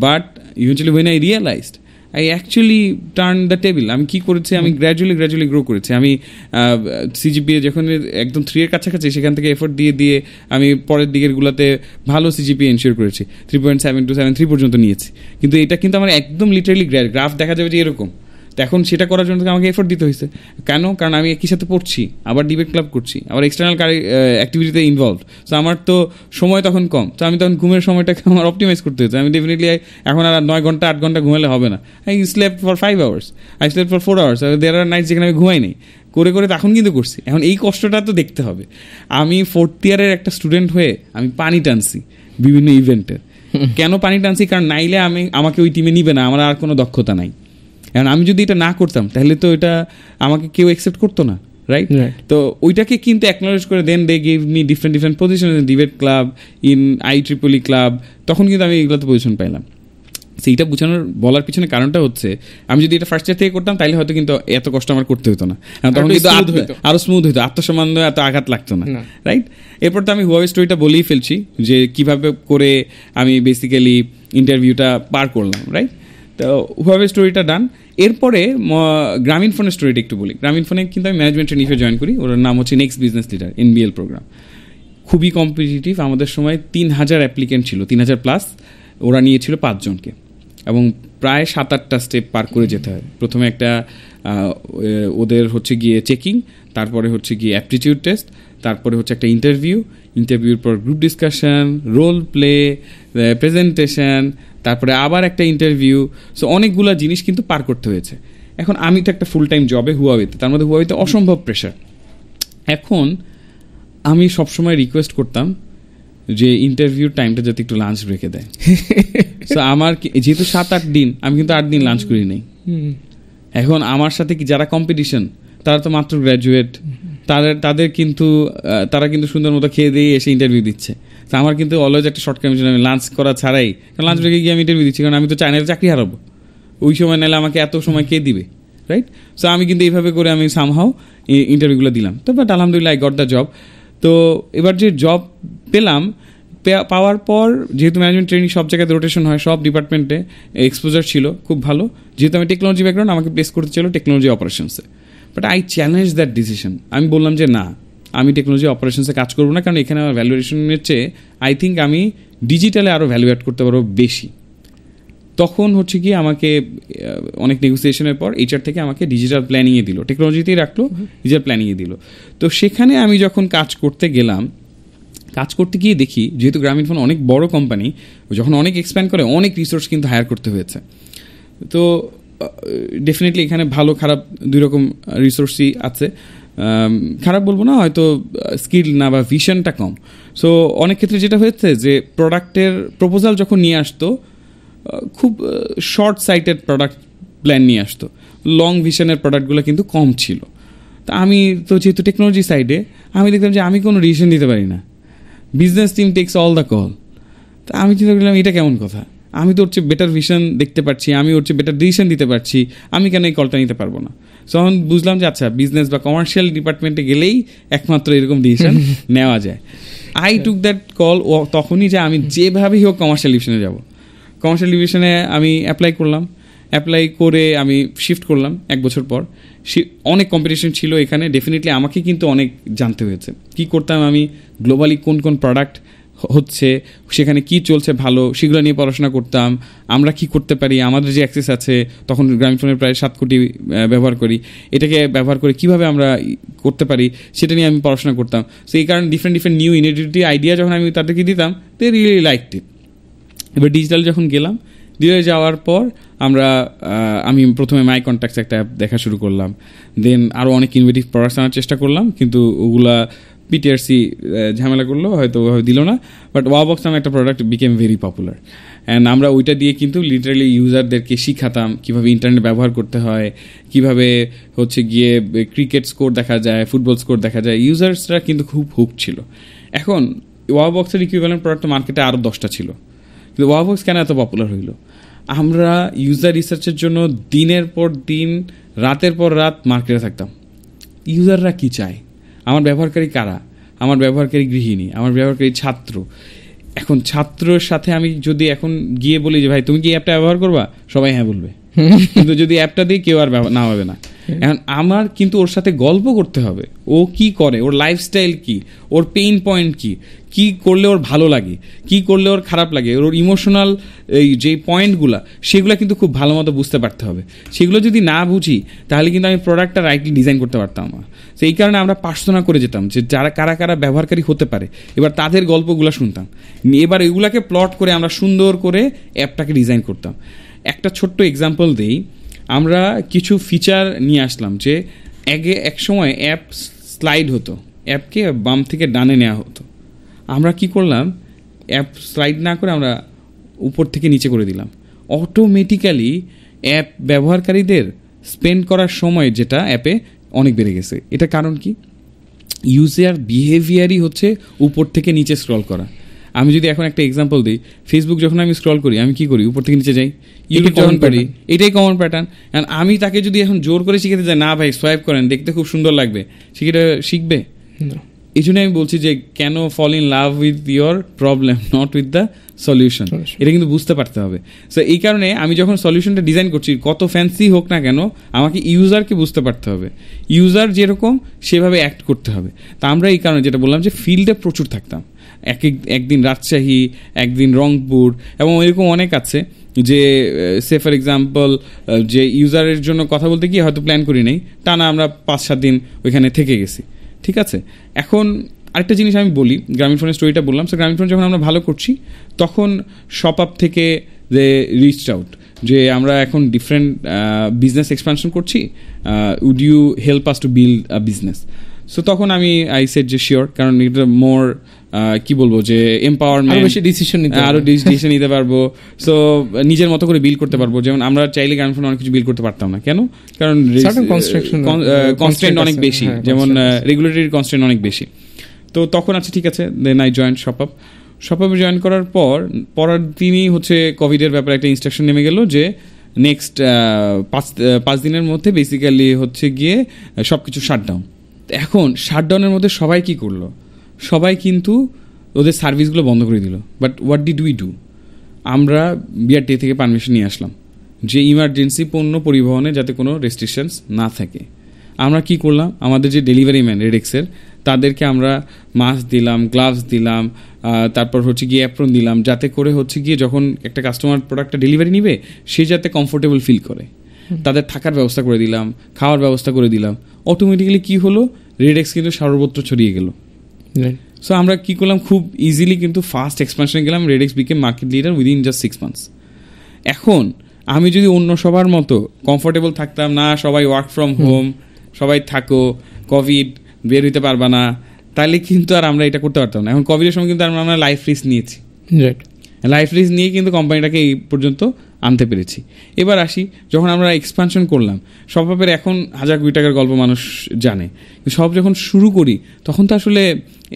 but eventually when I realized, I actually turn the table. আমি কি করেছি, আমি গ্র্যাজুয়ালি গ্রো করেছি। আমি সিজিপিএ যখন একদম 3 এর কাছাকাছি, সেখান থেকে এফোর্ট দিয়ে আমি পরের দিকেরগুলোতে ভালো সিজিপিএ এনশিওর করেছি। 3.7273 পর্যন্ত নিয়েছি। কিন্তু এটা কিন্তু আমার একদম লিটারালি গ্রাফ দেখা যাবে যে এরকম। তো এখন সেটা করার জন্য আমাকে এফোর্ট দিতে হয়েছে। কেন? কারণ আমি একই সাথে পড়ছি, আবার ডিবেট ক্লাব করছি, আবার এক্সটার্নাল অ্যাক্টিভিটিতে ইনভলভ। তো আমার তো সময় তখন কম, তো আমি তখন ঘুমের সময়টাকে আমার অপটিমাইজ করতে হয়েছে। আমি ডেফিনেটলি এখন আর 9 ঘন্টা 8 ঘন্টা ঘুমালে হবে না। I slept for 5 hours, I slept for 4 hours, there are night যেখানে আমি ঘুমাই নেই, করে তখন কিন্তু করছি। এখন এই কষ্টটা তো দেখতে হবে। আমি 4th ইয়ারের একটা স্টুডেন্ট হয়ে আমি পানি টানছি বিভিন্ন ইভেন্টের। কেন পানি টানছি? কারণ নাইলে আমাকে ওই টিমে নিবে না, আমার আর কোনো দক্ষতা নাই। এখন আমি যদি এটা না করতাম, তাহলে তো এটা আমাকে কেউ অ্যাকসেপ্ট করতো না, রাইট? তো ওইটাকে কিন্তু অ্যাকনোলেজ করে then they give me different position in debate club, in IEEE club. তখন কিন্তু আমি এগুলোতে পজিশন পাইলাম। সেইটা বলার পিছনে কারণটা হচ্ছে, আমি যদি এটা ফার্স্ট ইয়ার থেকে করতাম, তাহলে হয়তো কিন্তু এত কষ্ট আমার করতে হতো না, তখন কিন্তু আরো স্মুথ হতো, আত্মসম্মান এত আঘাত লাগতো না, রাইট? এরপর তো আমি হুয়াওয়ে স্টোরিটা বলেই ফেলছি, যে কিভাবে করে আমি বেসিক্যালি ইন্টারভিউটা পার করলাম, রাইট? তো হুয়াওয়ে স্টোরিটা ডান। এরপরে গ্রামীণ ফোনের স্টোরিটা একটু বলি। গ্রামীণ ফোনে কিন্তু আমি ম্যানেজমেন্ট ট্রেনিংয়ে জয়েন করি। ওর নাম হচ্ছে next business leader, NBL program. খুবই কম্পিটিটিভ। আমাদের সময় 3000 অ্যাপ্লিকেন্ট ছিল, 3000+। ওরা নিয়েছিল 5 জনকে, এবং প্রায় 7-8টা স্টেপ পার করে যেতে হয়। প্রথমে একটা ওদের হচ্ছে গিয়ে চেকিং, তারপরে হচ্ছে গিয়ে অ্যাপটিটিউড টেস্ট, তারপরে হচ্ছে একটা ইন্টারভিউর পর group discussion, role play, presentation, তারপরে আবার একটা ইন্টারভিউ, সো অনেকগুলা জিনিস কিন্তু পার করতে হয়েছে। এখন আমি তো একটা ফুল টাইম জবে হুয়াওয়েতে, তার মধ্যে হুয়াওয়েতে অসম্ভব প্রেশার। এখন আমি সবসময় রিকোয়েস্ট করতাম যে ইন্টারভিউর টাইমটা যাতে একটু লাঞ্চ ব্রেকে দেয়। সো আমার যেহেতু 7-8 দিন, আমি কিন্তু 8 দিন লাঞ্চ করি নাই। এখন আমার সাথে কি যারা কম্পিটিশন, তারা তো মাত্র গ্র্যাজুয়েট, তাদের কিন্তু তারা কিন্তু সুন্দর মতো খেয়ে দিয়ে এসে ইন্টারভিউ দিচ্ছে। তো আমার কিন্তু অলওয়েজ একটা শর্ট কমিশন, আমি লাঞ্চ করা ছাড়াই, কারণ লাঞ্চ ব্রেকে গিয়ে আমি ইন্টারভিউ দিচ্ছি, কারণ আমি তো চাইনার চাকরি হারাবো, ওই সময় নাহলে আমাকে এত সময় কে দিবে, রাইট? সো আমি কিন্তু এইভাবে করে আমি সামহাও ইন্টারভিউগুলো দিলাম। তো বাট আলহামদুলিল্লাহ আই গট দ্য জব। তো এবার যে জব পেলাম, পাওয়ার পর যেহেতু ম্যানেজমেন্ট ট্রেনিং সব জায়গাতে রোটেশন হয়, সব ডিপার্টমেন্টে এক্সপোজার ছিল খুব ভালো। যেহেতু আমি টেকনোলজি ব্যাকগ্রাউন্ড, আমাকে প্লেস করতে ছিল টেকনোলজি অপারেশনসে। But I challenge that decision. আমি বললাম যে না, আমি টেকনোলজি অপারেশনসে কাজ করবো না, কারণ এখানে আমার ভ্যালুয়েশনের চেয়ে আই থিঙ্ক আমি ডিজিটালে আরও ভ্যালু অ্যাড করতে পারবো বেশি। তখন হচ্ছে কি আমাকে অনেক নেগোসিয়েশনের পর এইচআর থেকে আমাকে ডিজিটাল প্ল্যানিংয়ে দিল, টেকনোলজিতেই রাখলো, ডিজিটাল প্ল্যানিংয়ে দিল। তো সেখানে আমি যখন কাজ করতে গেলাম, কাজ করতে গিয়ে দেখি যেহেতু গ্রামীণফোন অনেক বড় কোম্পানি, যখন অনেক এক্সপ্যান্ড করে অনেক রিসোর্স কিন্তু হায়ার করতে হয়েছে। তো ডেফিনেটলি এখানে ভালো খারাপ দুই রকম রিসোর্সই আছে। খারাপ বলবো না, হয়তো স্কিল না বা ভিশনটা কম। সো অনেক ক্ষেত্রে যেটা হয়েছে যে প্রোডাক্টের প্রপোজাল যখন নিয়ে আসতো, খুব শর্ট সাইটেড প্রোডাক্ট প্ল্যান নিয়ে আসতো, লং ভিশনের প্রোডাক্টগুলো কিন্তু কম ছিল। তা আমি তো যেহেতু টেকনোলজি সাইডে, আমি দেখলাম যে আমি কোনো ডিসিশন দিতে পারি না, business team takes all the call. তা আমি চিন্তা করলাম এটা কেমন কথা, আমি তো ওর চেয়ে বেটার ভিশন দেখতে পাচ্ছি, আমি ওর চেয়ে বেটার ডিসিশন দিতে পারছি, আমি কেন এই কলটা নিতে পারবো না? তখন বুঝলাম যে আচ্ছা, বিজনেস বা কমার্শিয়াল ডিপার্টমেন্টে গেলেই একমাত্র এরকম ডিসিশন নেওয়া যায়। আই টুক দ্যাট কল তখনই যে আমি যেভাবেই হোক কমার্শিয়াল ডিভিশনে যাব। কমার্শিয়াল ডিভিশনে আমি অ্যাপ্লাই করলাম, অ্যাপ্লাই করে আমি শিফট করলাম 1 বছর পর। অনেক কম্পিটিশন ছিল এখানে, ডেফিনেটলি আমাকে কিন্তু অনেক জানতে হয়েছে। কি করতাম আমি, গ্লোবালি কোন কোন প্রোডাক্ট হচ্ছে, সেখানে কি চলছে ভালো, সেগুলো নিয়ে পড়াশোনা করতাম। আমরা কি করতে পারি, আমাদের যে অ্যাক্সেস আছে, তখন গ্রামীণফোনের প্রায় 7 কোটি ব্যবহার করি, এটাকে ব্যবহার করে কিভাবে আমরা করতে পারি সেটা নিয়ে আমি পড়াশোনা করতাম। সো এই কারণে ডিফারেন্ট নিউ ইনোভেটিভ আইডিয়া যখন আমি তাদেরকে দিতাম, দে রিয়েলি লাইকড ইট। এবার ডিজিটাল যখন গেলাম, ডিজিটাল যাওয়ার পর আমি প্রথমে মাই কন্ট্যাক্টস একটা অ্যাপ দেখা শুরু করলাম, দেন আরও অনেক ইনোভেটিভ প্রোডাক্টস আনার চেষ্টা করলাম, কিন্তু ওগুলা পিটিআরসি ঝামেলা করলো, হয়তো ওভাবে দিল না। বাট ওয়াবক্স নামে একটা product became very popular, and আমরা ওইটা দিয়ে কিন্তু লিটারালি ইউজারদেরকে শিখাতাম কীভাবে ইন্টারনেট ব্যবহার করতে হয়, কীভাবে হচ্ছে গিয়ে ক্রিকেট স্কোর দেখা যায়, ফুটবল স্কোর দেখা যায়। ইউজার্সরা কিন্তু খুব হুক ছিল। এখন ওয়াবক্সের ইকুইভ্যালেন্ট প্রোডাক্ট মার্কেটে আরও 10টা ছিল, কিন্তু ওয়াবক্স কেন এত পপুলার হইলো? আমরা ইউজার রিসার্চের জন্য দিনের পর দিন, রাতের পর রাত মার্কেটে থাকতাম। ইউজাররা কি চায়, আমার ব্যবহারকারী কারা, আমার ব্যবহারকারী গৃহিণী, আমার ব্যবহারকারী ছাত্র। এখন ছাত্রের সাথে আমি যদি এখন গিয়ে বলি যে ভাই তুমি কি অ্যাপটা ব্যবহার করবা, সবাই হ্যাঁ বলবে, কিন্তু যদি অ্যাপটা দিই কেউ আর না হবে না। এখন আমার কিন্তু ওর সাথে গল্প করতে হবে, ও কি করে, ওর লাইফস্টাইল কি, ওর পেইন পয়েন্ট কি, কি করলে ওর ভালো লাগে, কি করলে ওর খারাপ লাগে, ওর ইমোশনাল এই যে পয়েন্টগুলো, সেগুলো কিন্তু খুব ভালো মতো বুঝতে পারতে হবে। সেগুলো যদি না বুঝি তাহলে কিন্তু আমি প্রোডাক্টটা রাইটলি ডিজাইন করতে পারতাম না। তো এই কারণে আমরা পার্সোনা করে যেতাম যে যারা কারা কারা ব্যবহারকারী হতে পারে, এবার তাদের গল্পগুলো শুনতাম, এবার এগুলাকে প্লট করে আমরা সুন্দর করে অ্যাপটাকে ডিজাইন করতাম। একটা ছোট্ট এক্সাম্পল দিই, আমরা কিছু ফিচার নিয়ে আসলাম যে এক সময় অ্যাপ স্লাইড হতো, অ্যাপকে বাম থেকে ডানে নেওয়া হতো। আমরা কি করলাম, অ্যাপ স্লাইড না করে আমরা উপর থেকে নিচে করে দিলাম। অটোমেটিক্যালি অ্যাপ ব্যবহারকারীদের স্পেন্ড করার সময় যেটা অ্যাপে অনেক বেড়ে গেছে। এটা কারণ কি, ইউজার বিহেভিয়ারই হচ্ছে উপর থেকে নিচে স্ক্রল করা। আমি যদি এখন একটা এক্সাম্পল দিই, ফেসবুক যখন আমি স্ক্রল করি আমি কি করি, উপর থেকে নিচে যাই। ইউটিউব যখন করি এটাই কমন প্যাটার্ন। অ্যান্ড আমি তাকে যদি এখন জোর করে শিখাতে যাই, না ভাই সোয়াইপ করেন দেখতে খুব সুন্দর লাগবে, সেটা শিখবে? এই জন্য আমি বলছি যে কেন fall in love with your problem, not with the solution. এটা কিন্তু বুঝতে পারতে হবে। সো এই কারণে আমি যখন সলিউশনটা ডিজাইন করছি, কত ফ্যান্সি হোক না কেন, আমাকে ইউজারকে বুঝতে পারতে হবে, ইউজার যেরকম সেভাবে অ্যাক্ট করতে হবে। তা আমরা এই কারণে যেটা বললাম যে ফিল্ডে প্রচুর থাকতাম, একদিন রাজশাহী, একদিন রংপুর, এবং এরকম অনেক আছে যে সে ফর এক্সাম্পল যে ইউজারের জন্য কথা বলতে গিয়ে হয়তো প্ল্যান করি নাই, টানা আমরা 5-7 দিন ওইখানে থেকে গেছি। ঠিক আছে, এখন আরেকটা জিনিস আমি বলি, গ্রামীণফোনের স্টোরিটা বললাম। সো গ্রামীণফোন যখন আমরা ভালো করছি, তখন শপ আপ থেকে দে রিচড আউট যে আমরা এখন ডিফারেন্ট বিজনেস এক্সপানশন করছি, would you help us to build a business? So তখন আমি আই সেড যে শিওর, কারণ এটা মোর কি বলবো যে এম্পাওয়ারমেন্ট, আরো ডিসিশন নিতে পারবো, সো নিজের মতো করে বিল্ড করতে পারবো। যেমন আমরা চাইলে গ্রামীণ অনেক কিছু বিল্ড করতে পারতাম না, কেন? কারণ কনস্ট্যান্ট অনেক বেশি, যেমন রেগুলেটরি কনস্ট্যান্ট অনেক বেশি। তো তখন আচ্ছা ঠিক আছে, দেন আই জয়েন শপআপে জয়েন করার পরের দিনই হচ্ছে কোভিডের ব্যাপারে একটা ইনস্ট্রাকশন নেমে গেল যে নেক্সট 5 দিনের মধ্যে বেসিক্যালি হচ্ছে গিয়ে সবকিছু শাটডাউন। এখন শাটডাউনের মধ্যে সবাই কি করলো? সবাই কিন্তু ওদের সার্ভিসগুলো বন্ধ করে দিল। But what did we do? আমরা বিআরটি থেকে পারমিশন নিয়ে আসলাম যে ইমার্জেন্সি পণ্য পরিবহনে যাতে কোনো রেস্ট্রিকশনস না থাকে। আমরা কি করলাম, আমাদের যে ডেলিভারি ম্যান রেডেক্সের তাদেরকে আমরা মাস্ক দিলাম, গ্লাভস দিলাম, তারপর হচ্ছে গিয়ে অ্যাপ্রন দিলাম, যাতে করে হচ্ছে গিয়ে যখন একটা কাস্টমার প্রোডাক্টটা ডেলিভারি নিবে সে যাতে কমফোর্টেবল ফিল করে। তাদের থাকার ব্যবস্থা করে দিলাম, খাওয়ার ব্যবস্থা করে দিলাম। অটোমেটিক্যালি কি হলো, রেডেক্স কিন্তু সর্বত্র ছড়িয়ে গেল। সো আমরা কি করলাম, খুব ইজিলি কিন্তু ফাস্ট এক্সপানশনে গেলাম। RedX became market leader within just 6 months। এখন আমি যদি অন্য সবার মতো কমফোর্টেবল থাকতাম না, সবাই ওয়ার্ক ফ্রম হোম, সবাই থাকো, কোভিড বের হইতে পারবা না, তাহলে কিন্তু আর আমরা এটা করতে পারতাম না। এখন কোভিডের সময় কিন্তু আমরা লাইফ রিস্ক নিয়েছি, লাইফ রিস্ক নিয়ে কিন্তু কোম্পানিটাকে এই পর্যন্ত আনতে পেরেছি। এবার আসি, যখন আমরা এক্সপানশন করলাম, শপআপের এখন 1000 কোটি টাকার গল্প মানুষ জানে, সব যখন শুরু করি তখন তো আসলে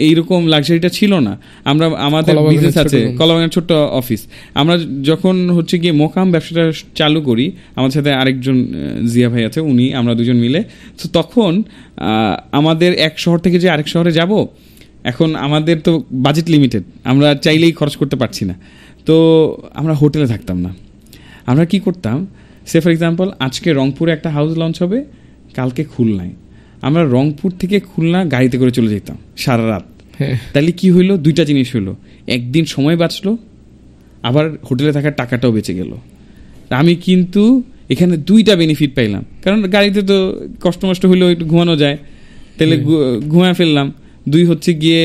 এইরকম লাক্সারিটা ছিল না। আমরা আমাদের বিজনেস আছে, কলাবাগানের ছোট্ট অফিস। আমরা যখন হচ্ছে গিয়ে মোকাম ব্যবসাটা চালু করি, আমাদের সাথে আরেকজন জিয়া ভাই আছে, আমরা দুজন মিলে। তো তখন আমাদের এক শহর থেকে যে আরেক শহরে যাব, এখন আমাদের তো বাজেট লিমিটেড, আমরা চাইলেই খরচ করতে পারছি না। তো আমরা হোটেলে থাকতাম না। আমরা কি করতাম, সে ফর এক্সাম্পল আজকে রংপুরে একটা হাউস লঞ্চ হবে, কালকে খুলনায়। আমরা রংপুর থেকে খুলনা গাড়িতে করে চলে যেতাম সারা রাত। তাহলে কি হইলো, 2টা জিনিস হইলো, একদিন সময় বাঁচলো, আবার হোটেলে থাকার টাকাটাও বেঁচে গেল। আমি কিন্তু এখানে 2টা বেনিফিট পাইলাম, কারণ গাড়িতে তো কষ্ট মষ্ট হইলেও একটু ঘুমানো যায়, তাহলে ঘুমায় ফেললাম। 2 হচ্ছে গিয়ে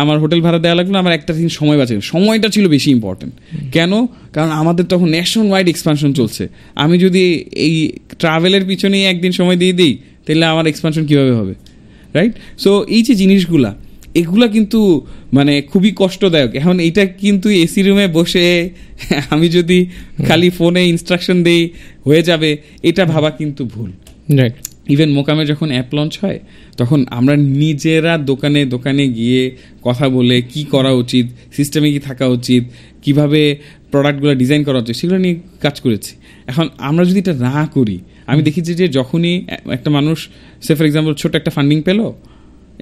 আমার হোটেল ভাড়া দেওয়া লাগলো, আমার একটা দিন সময় বাঁচে। সময়টা ছিল বেশি ইম্পর্টেন্ট। কেন? কারণ আমাদের তখন ন্যাশন ওয়াইড এক্সপানশন চলছে। আমি যদি এই ট্রাভেলের পিছনেই একদিন সময় দিয়ে দিই, তাহলে আমার এক্সপানশন কীভাবে হবে, রাইট? সো এই যে জিনিসগুলা, এগুলা কিন্তু মানে খুবই কষ্টদায়ক। এখন এইটা কিন্তু এসি রুমে বসে আমি যদি খালি ফোনে ইনস্ট্রাকশন দিই হয়ে যাবে, এটা ভাবা কিন্তু ভুল, রাইট? ইভেন মোকামে যখন অ্যাপ লঞ্চ হয়, তখন আমরা নিজেরা দোকানে দোকানে গিয়ে কথা বলে কি করা উচিত, সিস্টেমে কি থাকা উচিত, কিভাবে প্রোডাক্টগুলো ডিজাইন করা উচিত, সেগুলো নিয়ে কাজ করেছি। এখন আমরা যদি এটা না করি, আমি দেখেছি যে যখনই একটা মানুষ সে ফর এক্সাম্পল ছোট একটা ফান্ডিং পেলো,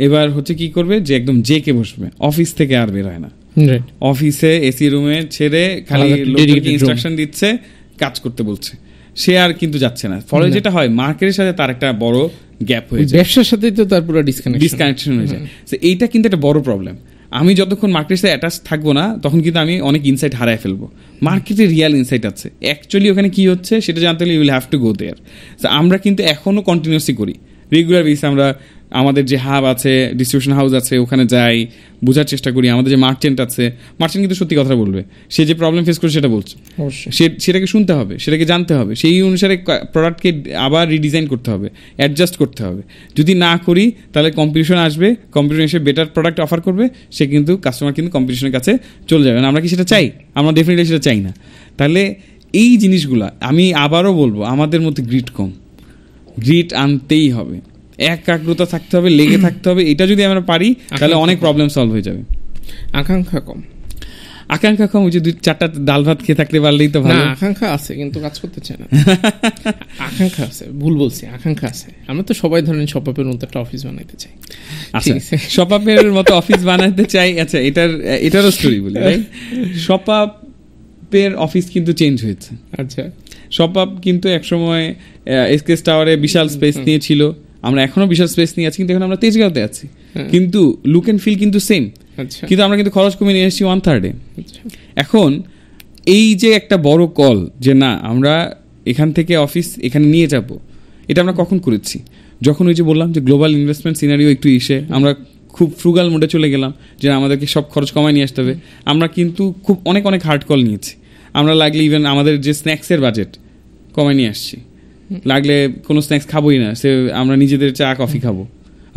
এবার হচ্ছে কি করবে, যে একদম জেকে বসবে, অফিস থেকে আর বের হয় না, অফিসে এসি রুমে ছেড়ে খালি লোককে ইনস্ট্রাকশন দিচ্ছে, কাজ করতে বলছে, সে আর কিন্তু যাচ্ছে না। ফলে যেটা হয়, মার্কেটের সাথে তার একটা বড় গ্যাপ হয়ে যায়, ব্যবসার সাথে তো তার পুরো ডিসকানেকশন হয়ে যায়। এইটা কিন্তু একটা বড় প্রবলেম। আমি যতক্ষণ মার্কেটের সাথে অ্যাটাচ থাকবো না, তখন কিন্তু আমি অনেক ইনসাইট হারায় ফেলবো। মার্কেটে রিয়াল ইনসাইট আছে, অ্যাকচুয়ালি ওখানে কি হচ্ছে সেটা জানতে হলে you will have to go there. আমরা কিন্তু এখনো কন্টিনিউসলি করি, রেগুলার বেসিসে আমরা আমাদের যে হাব আছে, ডিস্ট্রিবিউশন হাউস আছে, ওখানে যাই, বোঝার চেষ্টা করি। আমাদের যে মার্চেন্ট আছে, মার্চেন্ট কিন্তু সত্যি কথা বলবে, সে যে প্রবলেম ফেস করে সেটা বলছে, সেটাকে শুনতে হবে, সেটাকে জানতে হবে, সেই অনুসারে প্রোডাক্টকে আবার রিডিজাইন করতে হবে, অ্যাডজাস্ট করতে হবে। যদি না করি তাহলে কম্পিটিশন আসবে, কম্পিটিশন এসে বেটার প্রোডাক্ট অফার করবে, সে কিন্তু কাস্টমার কিন্তু কম্পিটিশনের কাছে চলে যাবে। আমরা কি সেটা চাই? আমরা ডেফিনেটলি সেটা চাই না। তাহলে এই জিনিসগুলা আমি আবারও বলবো, আমাদের মধ্যে গ্রিড কম, গ্রিড আনতেই হবে, একাগ্রতা থাকতে হবে, লেগে থাকতে হবে। এটা যদি আমরা পারি তাহলে অনেক প্রবলেম সলভ হয়ে যাবে। আকাঙ্ক্ষা কম, ওই যে 2-4টা ডাল ভাত খেয়ে থাকতে পারলেই তো ভালো। আকাঙ্ক্ষা আছে কিন্তু কাজ করতে চায় না। আকাঙ্ক্ষা আছে, ভুল বলছি, আকাঙ্ক্ষা আছে। আমরা তো সবাই ধরেন শপআপের মতো একটা অফিস বানাইতে চাই। আচ্ছা, শপআপের মতো অফিস বানাতে চাই। আচ্ছা, এটারও স্টোরি বলি। শপআপের অফিস কিন্তু চেঞ্জ হয়েছে। আচ্ছা, শপআপ কিন্তু একসময় এসকেএস টাওয়ারে বিশাল স্পেস নিয়েছিল, আমরা এখনো বিশাল স্পেস নিয়ে আছি, কিন্তু এখন আমরা তেজগাঁওতে আছি, কিন্তু লুক এন্ড ফিল কিন্তু সেম, কিন্তু আমরা কিন্তু খরচ কমিয়ে নিয়ে এসেছি 1/3। এখন এই যে একটা বড় কল যে না আমরা এখান থেকে অফিস এখানে নিয়ে যাব, এটা আমরা কখন করেছি? যখন ওই যে বললাম যে গ্লোবাল ইনভেস্টমেন্ট সিনারিও একটু আমরা খুব ফ্রুগাল মোডে চলে গেলাম, যে আমাদেরকে সব খরচ কমায় নিয়ে আসতে হবে। আমরা কিন্তু খুব অনেক হার্ড কল নিয়েছি। আমরা লাগলে ইভেন আমাদের যে স্ন্যাক্সের বাজেট কমায় নিয়ে আসছি, লাগলে কোনো স্ন্যাক্স খাবোই না, সে আমরা নিজেদের চা কফি খাবো,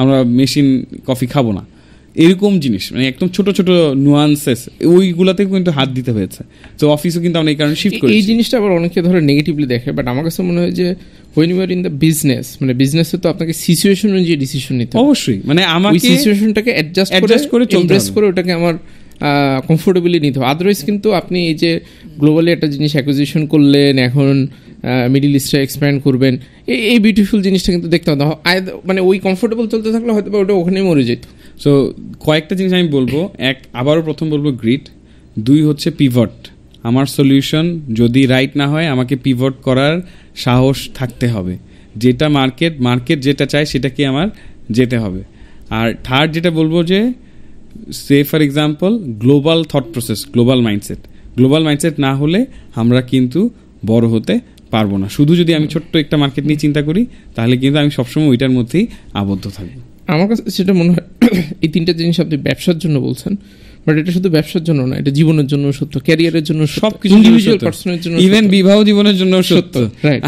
আমরা মেশিন কফি খাবো না, এরকম জিনিস মানে একদম ছোট ছোট নুয়ান্সেস ওইগুলাতে কিন্তু হাত দিতে হয়েছে। তো অফিসও কিন্তু আমরা এই কারণে শিফট করি। এই জিনিসটা আবার অনেকে ধরে নেগেটিভলি দেখে, বাট আমার কাছে মনে হয় যে when you are in the business, মানে বিজনেসে তো আপনাকে সিচুয়েশন অনুযায়ী ডিসিশন নিতে হবে। অবশ্যই, মানে আমাকে ওই সিচুয়েশনটাকে অ্যাডজাস্ট করে এমব্রেস করে ওটাকে আমার কমফোর্টেবলি নিতে হবে। আদারওয়াইজ কিন্তু আপনি এই যে গ্লোবালি একটা জিনিস অ্যাকুইজিশন করলেন, এখন মিডল ইস্টে এক্সপ্যান্ড করবেন, এই বিউটিফুল জিনিসটা কিন্তু দেখতে হবে, মানে ওই কমফোর্টেবল চলতে থাকলে হয়তো ওটা ওখানেই মরে যেত। সো কয়েকটা জিনিস আমি বলবো, আবারও প্রথম বলবো গ্রিড, 2 হচ্ছে পিভট। আমার সলিউশন যদি রাইট না হয় আমাকে পিভট করার সাহস থাকতে হবে, যেটা মার্কেট যেটা চায় সেটাকে আমার যেতে হবে। আর থার্ড যেটা বলবো যে say for example global thought process, global mindset না হলে আমরা কিন্তু বড় হতে পারবো না। শুধু যদি আমি ছোট্ট একটা মার্কেট নিয়ে চিন্তা করি তাহলে কিন্তু আমি সবসময় ওইটার মধ্যেই আবদ্ধ থাকবো। আমার কাছে সেটা মনে হয় এই 3টা জিনিস আপনি ব্যবসার জন্য বলছেন, বাট এটা শুধু ব্যবসার জন্য না, এটা জীবনের জন্য সত্য, ক্যারিয়ারের জন্য, সবকিছু ইন্ডিভিজুয়াল পার্সনের জন্য, ইভেন বিবাহ জীবনের জন্য সত্য।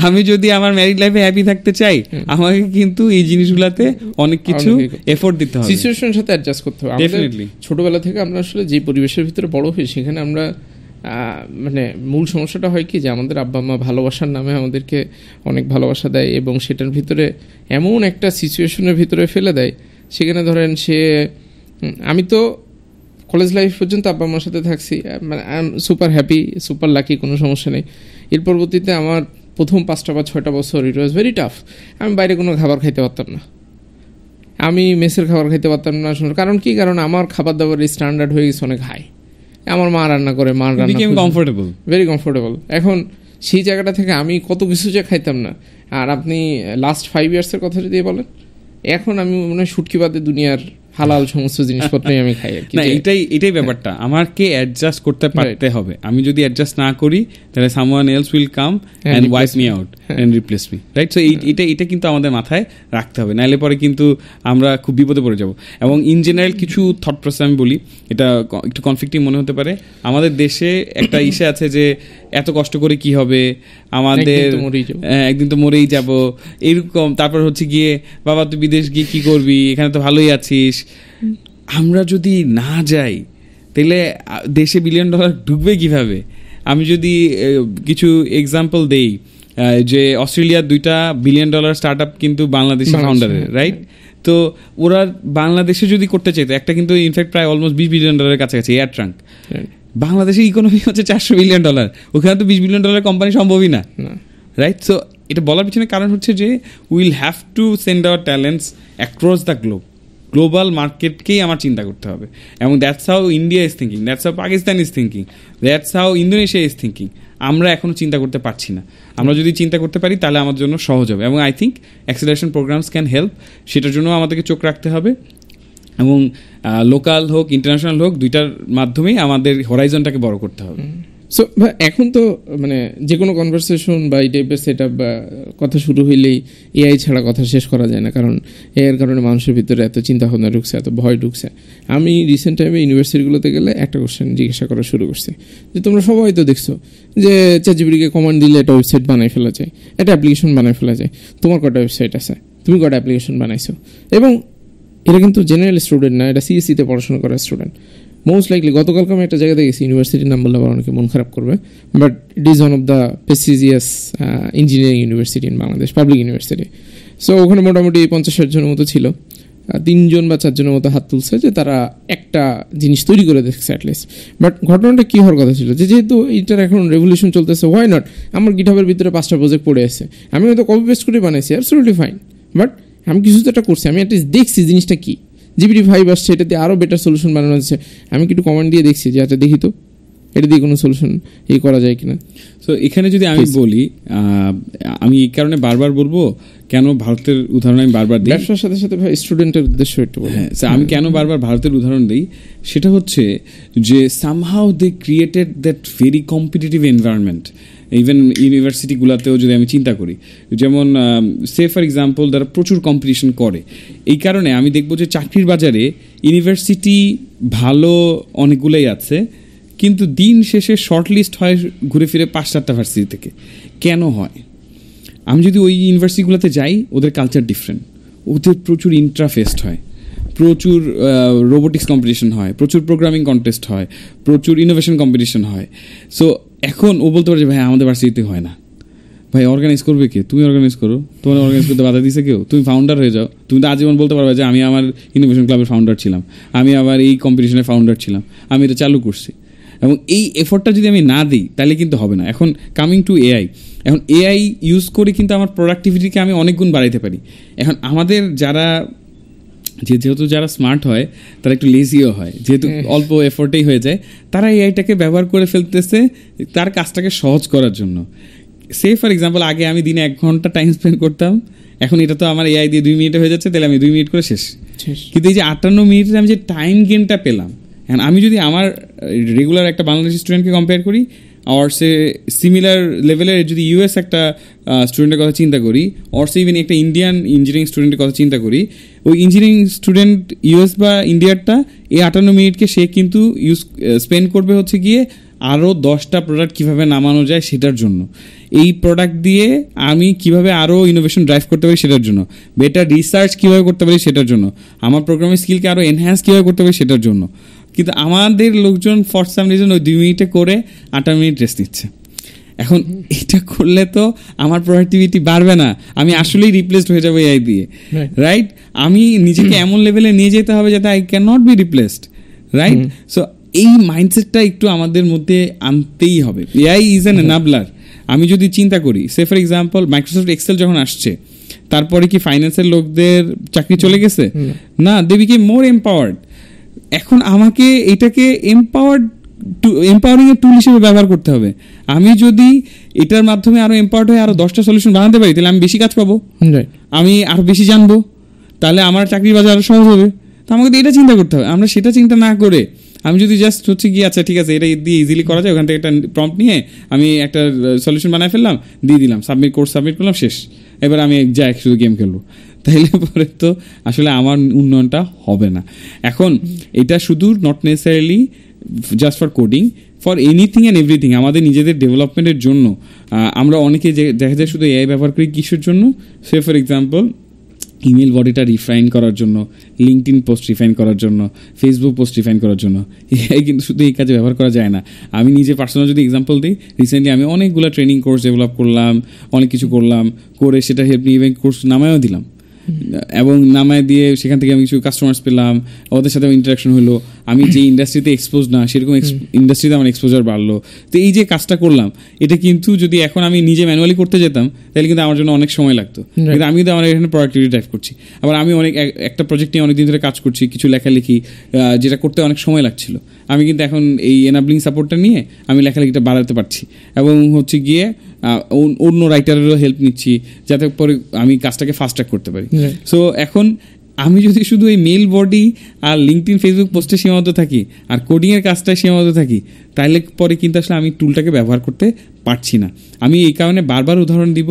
আমি যদি আমার ম্যারিড লাইফে হ্যাপি থাকতে চাই আমাকে কিন্তু এই জিনিসগুলোতে অনেক কিছু এফোর্ট দিতে হবে, সিচুয়েশনের সাথে অ্যাডজাস্ট করতে হবে। ডেফিনেটলি ছোটবেলা থেকে আমরা আসলে যে পরিবেশের ভিতরে বড় হই সেখানে আমরা মানে মূল সমস্যাটা হয় কি যে আমাদের আব্বা আম্মা ভালোবাসার নামে আমাদেরকে অনেক ভালোবাসা দেয় এবং সেটার ভিতরে এমন একটা সিচুয়েশনের ভিতরে ফেলে দেয়, সেখানে ধরেন আমি তো কলেজ লাইফ পর্যন্ত আব্বা আম্মার সাথে থাকছি, মানে I am super happy, super lucky, কোনো সমস্যা নেই। এর পরবর্তীতে আমার প্রথম 5টা বা 6টা বছর ইট ওয়াজ ভেরি টাফ। আমি বাইরে কোনো খাবার খাইতে পারতাম না, আমি মেসের খাবার খাইতে পারতাম না। কারণ কি? কারণ আমার খাবার দাবারের স্ট্যান্ডার্ড হয়ে গেছে অনেক হাই। আমার মা রান্না করে, ভেরি কমফোর্টেবল। এখন সেই জায়গাটা থেকে আমি কত কিছু যে খাইতাম না। আর আপনি লাস্ট 5 ইয়ার্সের কথা যদি বলেন, এখন আমি মনে হয় শুটকি বাদে দুনিয়ার হালাল সমস্ত জিনিসপত্রই আমি খাই আর কি। না, এটাই ব্যাপারটা, আমাকে অ্যাডজাস্ট করতে পারতে হবে। আমি যদি অ্যাডজাস্ট না করি তাহলে someone else will come and wipe me out and replace me, right? So এটা কিন্তু আমাদের মাথায় রাখতে হবে, নাহলে পরে কিন্তু আমরা খুব বিপদে পড়ে যাব। এবং ইন জেনারেল কিছু থট প্রসেস আমি বলি, এটা একটু কনফ্লিক্টিং মনে হতে পারে। আমাদের দেশে একটা ইসে আছে যে এত কষ্ট করে কি হবে, আমাদের একদিন তো মরেই যাব, এরকম। তারপর হচ্ছে গিয়ে বাবা তুই বিদেশ গিয়ে কি করবি, এখানে তো ভালোই আছিস। আমরা যদি না যাই তাহলে দেশে $1 বিলিয়ন ঢুকবে কিভাবে? আমি যদি কিছু এক্সাম্পল দেই, যে অস্ট্রেলিয়ার 2টা $1 বিলিয়ন স্টার্ট আপ কিন্তু বাংলাদেশের ফাউন্ডারের, রাইট? তো ওরা বাংলাদেশে যদি করতে চাইতো, একটা কিন্তু ইনফ্যাক্ট প্রায় অলমোস্ট $20 বিলিয়ন কাছাকাছি এয়ার ট্রাঙ্ক। বাংলাদেশের ইকোনমি হচ্ছে $400 বিলিয়ন, ওখানে তো $20 বিলিয়ন কোম্পানি সম্ভবই না, রাইট? সো এটা বলার পিছনে কারণ হচ্ছে যে will have to send our talents across the global মার্কেটকেই আমার চিন্তা করতে হবে। এবং that's how India is thinking, that's how Pakistan is thinking, that's how Indonesia is thinking. আমরা এখনও চিন্তা করতে পারছি না। আমরা যদি চিন্তা করতে পারি তাহলে আমার জন্য সহজ হবে। এবং I think acceleration programs can help, সেটার জন্য আমাদেরকে চোখ রাখতে হবে। এবং লোকাল হোক ইন্টারন্যাশনাল হোক, দুইটার মাধ্যমেই আমাদের হরাইজনটাকে বড় করতে হবে। সো এখন তো মানে যে কোনো কনভারসেশন বা এই টাইপের সেট আপ বা কথা শুরু হইলেই এআই ছাড়া কথা শেষ করা যায় না, কারণ এর কারণে মানুষের ভিতরে এত চিন্তাভাবনা ঢুকছে, এত ভয় ঢুকছে। আমি রিসেন্ট টাইমে ইউনিভার্সিটিগুলোতে গেলে একটা কোশ্চেন জিজ্ঞাসা করা শুরু করছি যে তোমরা সবাই তো দেখছো যে চ্যাটজিপিটিকে কমান্ড দিলে একটা ওয়েবসাইট বানাই ফেলা যায়, একটা অ্যাপ্লিকেশন বানাই ফেলা যায়। তোমার কটা ওয়েবসাইট আছে, তুমি কটা অ্যাপ্লিকেশন বানাইছো? এবং এটা কিন্তু জেনারেল স্টুডেন্ট না, এটা সিএসসিতে পড়াশোনা করা স্টুডেন্ট। মোস্ট লাইকলি গতকালকে আমি একটা জায়গাতে গেছি, ইউনিভার্সিটির নাম বললে আবার অনেকে মন খারাপ করবে, but it is one of the prestigious engineering university in Bangladesh, public university. So ওখানে মোটামুটি 50-60 জনের মতো ছিল, 3জন বা 4 জনের মতো হাত তুলছে যে তারা একটা জিনিস তৈরি করে দেখছে অ্যাটলিস্ট। বাট ঘটনাটা কী হওয়ার কথা ছিল যে যেহেতু এটার এখন রেভলিউশন চলতেছে, হোয়াই নট? আমার গিটহাবের ভিতরে 5টা প্রজেক্ট পড়ে আছে, আমি হয়তো কপি পেস্ট করে বানাইছি, অ্যাবসলিউটলি ফাইন, বাট আমি কিছু তো একটা করছি, আমি অ্যাটলিস্ট দেখছি জিনিসটা কী। GPT-5 আসছে, এটা দিয়ে আরও বেটার সলিউশন বানানো হচ্ছে, আমি একটু কমেন্ট দিয়ে দেখছি যে আচ্ছা দেখি তো এটা দিয়ে কোনো সলিউশন করা যায় কিনা। সো এখানে যদি আমি বলি, আমি এই কারণে বারবার বলবো কেন ভারতের উদাহরণ আমি বারবার দিই, ব্যবসার সাথে সাথে স্টুডেন্টের উদ্দেশ্য একটু বলি। হ্যাঁ, আমি কেন বারবার ভারতের উদাহরণ দিই, সেটা হচ্ছে যে somehow they created that very competitive environment. Even ইউনিভার্সিটিগুলোতেও যদি আমি চিন্তা করি, যেমন সে ফর এক্সাম্পল তারা প্রচুর কম্পিটিশন করে। এই কারণে আমি দেখবো যে চাকরির বাজারে ইউনিভার্সিটি ভালো অনেকগুলোই আছে, কিন্তু দিন শেষে শর্ট লিস্ট হয় ঘুরে ফিরে 5-7টা ভার্সিটি থেকে। কেন হয়? আমি যদি ওই ইউনিভার্সিটিগুলোতে যাই, ওদের কালচার ডিফারেন্ট, ওদের প্রচুর ইন্ট্রাফেস্ট হয়, প্রচুর রোবোটিক্স কম্পিটিশন হয়, প্রচুর প্রোগ্রামিং কন্টেস্ট হয়, প্রচুর ইনোভেশন কম্পিটিশন হয়। সো এখন ও বলতে পারে যে ভাই আমাদের ভার্সিটিতে হয় না। ভাই অর্গানাইজ করবে কে? তুমি অর্গানাইজ করো। তোমার অর্গানাইজ করতে বাধা দিছে কেউ? তুমি ফাউন্ডার হয়ে যাও। তুমি তো আজীবন বলতে পারবে যে আমি আমার ইনোভেশন ক্লাবের ফাউন্ডার ছিলাম, আমি আবার এই কম্পিটিশনের ফাউন্ডার ছিলাম, আমি এটা চালু করছি। এবং এই এফোর্টটা যদি আমি না দিই তাহলে কিন্তু হবে না। এখন কামিং টু এআই, এখন এআই ইউজ করে কিন্তু আমার প্রোডাক্টিভিটিকে আমি অনেক গুণ বাড়াইতে পারি। এখন আমাদের যেহেতু যারা স্মার্ট হয় তারা একটু লেজিও হয়, যেহেতু অল্প এফোর্টেই হয়ে যায়, তারা এআইটাকে ব্যবহার করে ফেলতেছে তার কাজটাকে সহজ করার জন্য। সে ফর এক্সাম্পল, আগে আমি দিনে 1 ঘন্টা টাইম স্পেন্ড করতাম, এখন এটা তো আমার এআই দিয়ে 2 মিনিটে হয়ে যাচ্ছে, তাহলে আমি 2 মিনিট করে শেষ। কিন্তু এই যে 58 মিনিটে আমি যে টাইম গেমটা পেলাম, এখন আমি যদি আমার রেগুলার একটা বাংলাদেশি স্টুডেন্টকে কম্পেয়ার করি আর সে সিমিলার লেভেলের যদি ইউএস একটা স্টুডেন্টের কথা চিন্তা করি, অর সে ইভেন একটা ইন্ডিয়ান ইঞ্জিনিয়ারিং স্টুডেন্টের কথা চিন্তা করি, ওই ইঞ্জিনিয়ারিং স্টুডেন্ট ইউএস বা ইন্ডিয়ারটা এই 58 মিনিটকে সে কিন্তু স্পেন্ড করবে হচ্ছে গিয়ে আরও 10টা প্রোডাক্ট কীভাবে নামানো যায় সেটার জন্য, এই প্রোডাক্ট দিয়ে আমি কিভাবে আরও ইনোভেশন ড্রাইভ করতে পারি সেটার জন্য, বেটার রিসার্চ কীভাবে করতে পারি সেটার জন্য, আমার প্রোগ্রামিং স্কিলকে আরও এনহ্যান্স কীভাবে করতে পারি সেটার জন্য। কিন্তু আমাদের লোকজন ফর সাম রিজন ওই 2 মিনিটে করে 8 মিনিট রেস্ট নিচ্ছে। এখন এটা করলে তো আমার প্রোডাক্টিভিটি বাড়বে না, আমি আসলেই রিপ্লেসড হয়ে যাবো এআই দিয়ে, রাইট? আমি নিজেকে এমন লেভেলে নিয়ে যেতে হবে যাতে I can not be replaced, right? So এই মাইন্ডসেটটা একটু আমাদের মধ্যে আনতেই হবে। AI is an enabler. আমি যদি চিন্তা করি, say for example Microsoft Excel যখন আসছে, তারপরে কি ফাইন্যান্সের লোকদের চাকরি চলে গেছে? না, দে বিকেম মোর এম্পাওয়ার্ড। এখন আমাকে এটাকে এম্পাওয়ারিং এর টুল হিসেবে ব্যবহার করতে হবে। আমি যদি এটার মাধ্যমে আরো এম্পাওয়ার্ড হয়ে আরো 10টা সলিউশন বানাতে পারি, তাহলে আমি বেশি কাজ পাবো, আমি আরো বেশি জানবো, তাহলে আমার চাকরির বাজার আরো সহজ হবে। তো আমাকে তো এটা চিন্তা করতে হবে। আমরা সেটা চিন্তা না করে আমি যদি জাস্ট হচ্ছে কি আচ্ছা ঠিক আছে এটা দিয়ে ইজিলি করা যায়, ওখান থেকে একটা প্রম্পট নিয়ে আমি একটা সলিউশন বানায় ফেললাম, দিয়ে দিলাম, কোর্স সাবমিট করলাম, শেষ, এবার আমি যাই শুধু গেম খেলবো, তাইলে পরে তো আসলে আমার উন্নয়নটা হবে না। এখন এটা শুধু not necessarily just for coding, for anything and everything, আমাদের নিজেদের ডেভেলপমেন্টের জন্য আমরা অনেকে দেখা যায় শুধু এআই ব্যবহার করি কিসের জন্য? সে ফর এক্সাম্পল ইমেল বডিটা রিফাইন করার জন্য, লিঙ্কডইন পোস্ট রিফাইন করার জন্য, ফেসবুক পোস্ট রিফাইন করার জন্য। এআই কিন্তু শুধু এই কাজে ব্যবহার করা যায় না। আমি নিজে পার্সোনাল যদি এক্সাম্পল দিই, রিসেন্টলি আমি অনেকগুলো ট্রেনিং কোর্স ডেভেলপ করলাম, অনেক কিছু করলাম, করে সেটা হেল্প নিয়ে ইভেন্ট কোর্স নামায়ও দিলাম, এবং নামায় দিয়ে সেখান থেকে আমি কিছু কাস্টমার্স পেলাম, ওদের সাথে ইন্টারাকশন হলো, আমি যে ইন্ডাস্ট্রিতে এক্সপোজ না সেরকম ইন্ডাস্ট্রিতে আমার এক্সপোজার বাড়লো। তো এই যে কাজটা করলাম, এটা কিন্তু যদি এখন আমি নিজে ম্যানুয়ালি করতে যেতাম তাহলে কিন্তু আমার জন্য অনেক সময় লাগতো, কিন্তু আমি কিন্তু আমার এখানে প্রোডাক্টিভিটি ড্রাইভ করছি। আবার আমি একটা প্রজেক্ট নিয়ে অনেকদিন ধরে কাজ করছি, কিছু লেখালেখি যেটা করতে অনেক সময় লাগছিল, আমি কিন্তু এখন এই এনাবলিং সাপোর্টটা নিয়ে আমি লেখালেখিটা বাড়াতে পারছি, এবং হচ্ছে গিয়ে অন্য রাইটারেরও হেল্প নিচ্ছি যাতে পরে আমি কাজটাকে ফাস্ট ট্র্যাক করতে পারি। সো এখন আমি যদি শুধু এই মেল বডি আর লিঙ্কডইন ফেসবুক পোস্টে সীমাবদ্ধ থাকি আর কোডিংয়ের কাজটায় সীমাবদ্ধ থাকি, তাহলে পরে কিন্তু আসলে আমি টুলটাকে ব্যবহার করতে পারছি না। আমি এই কারণে বারবার উদাহরণ দিব,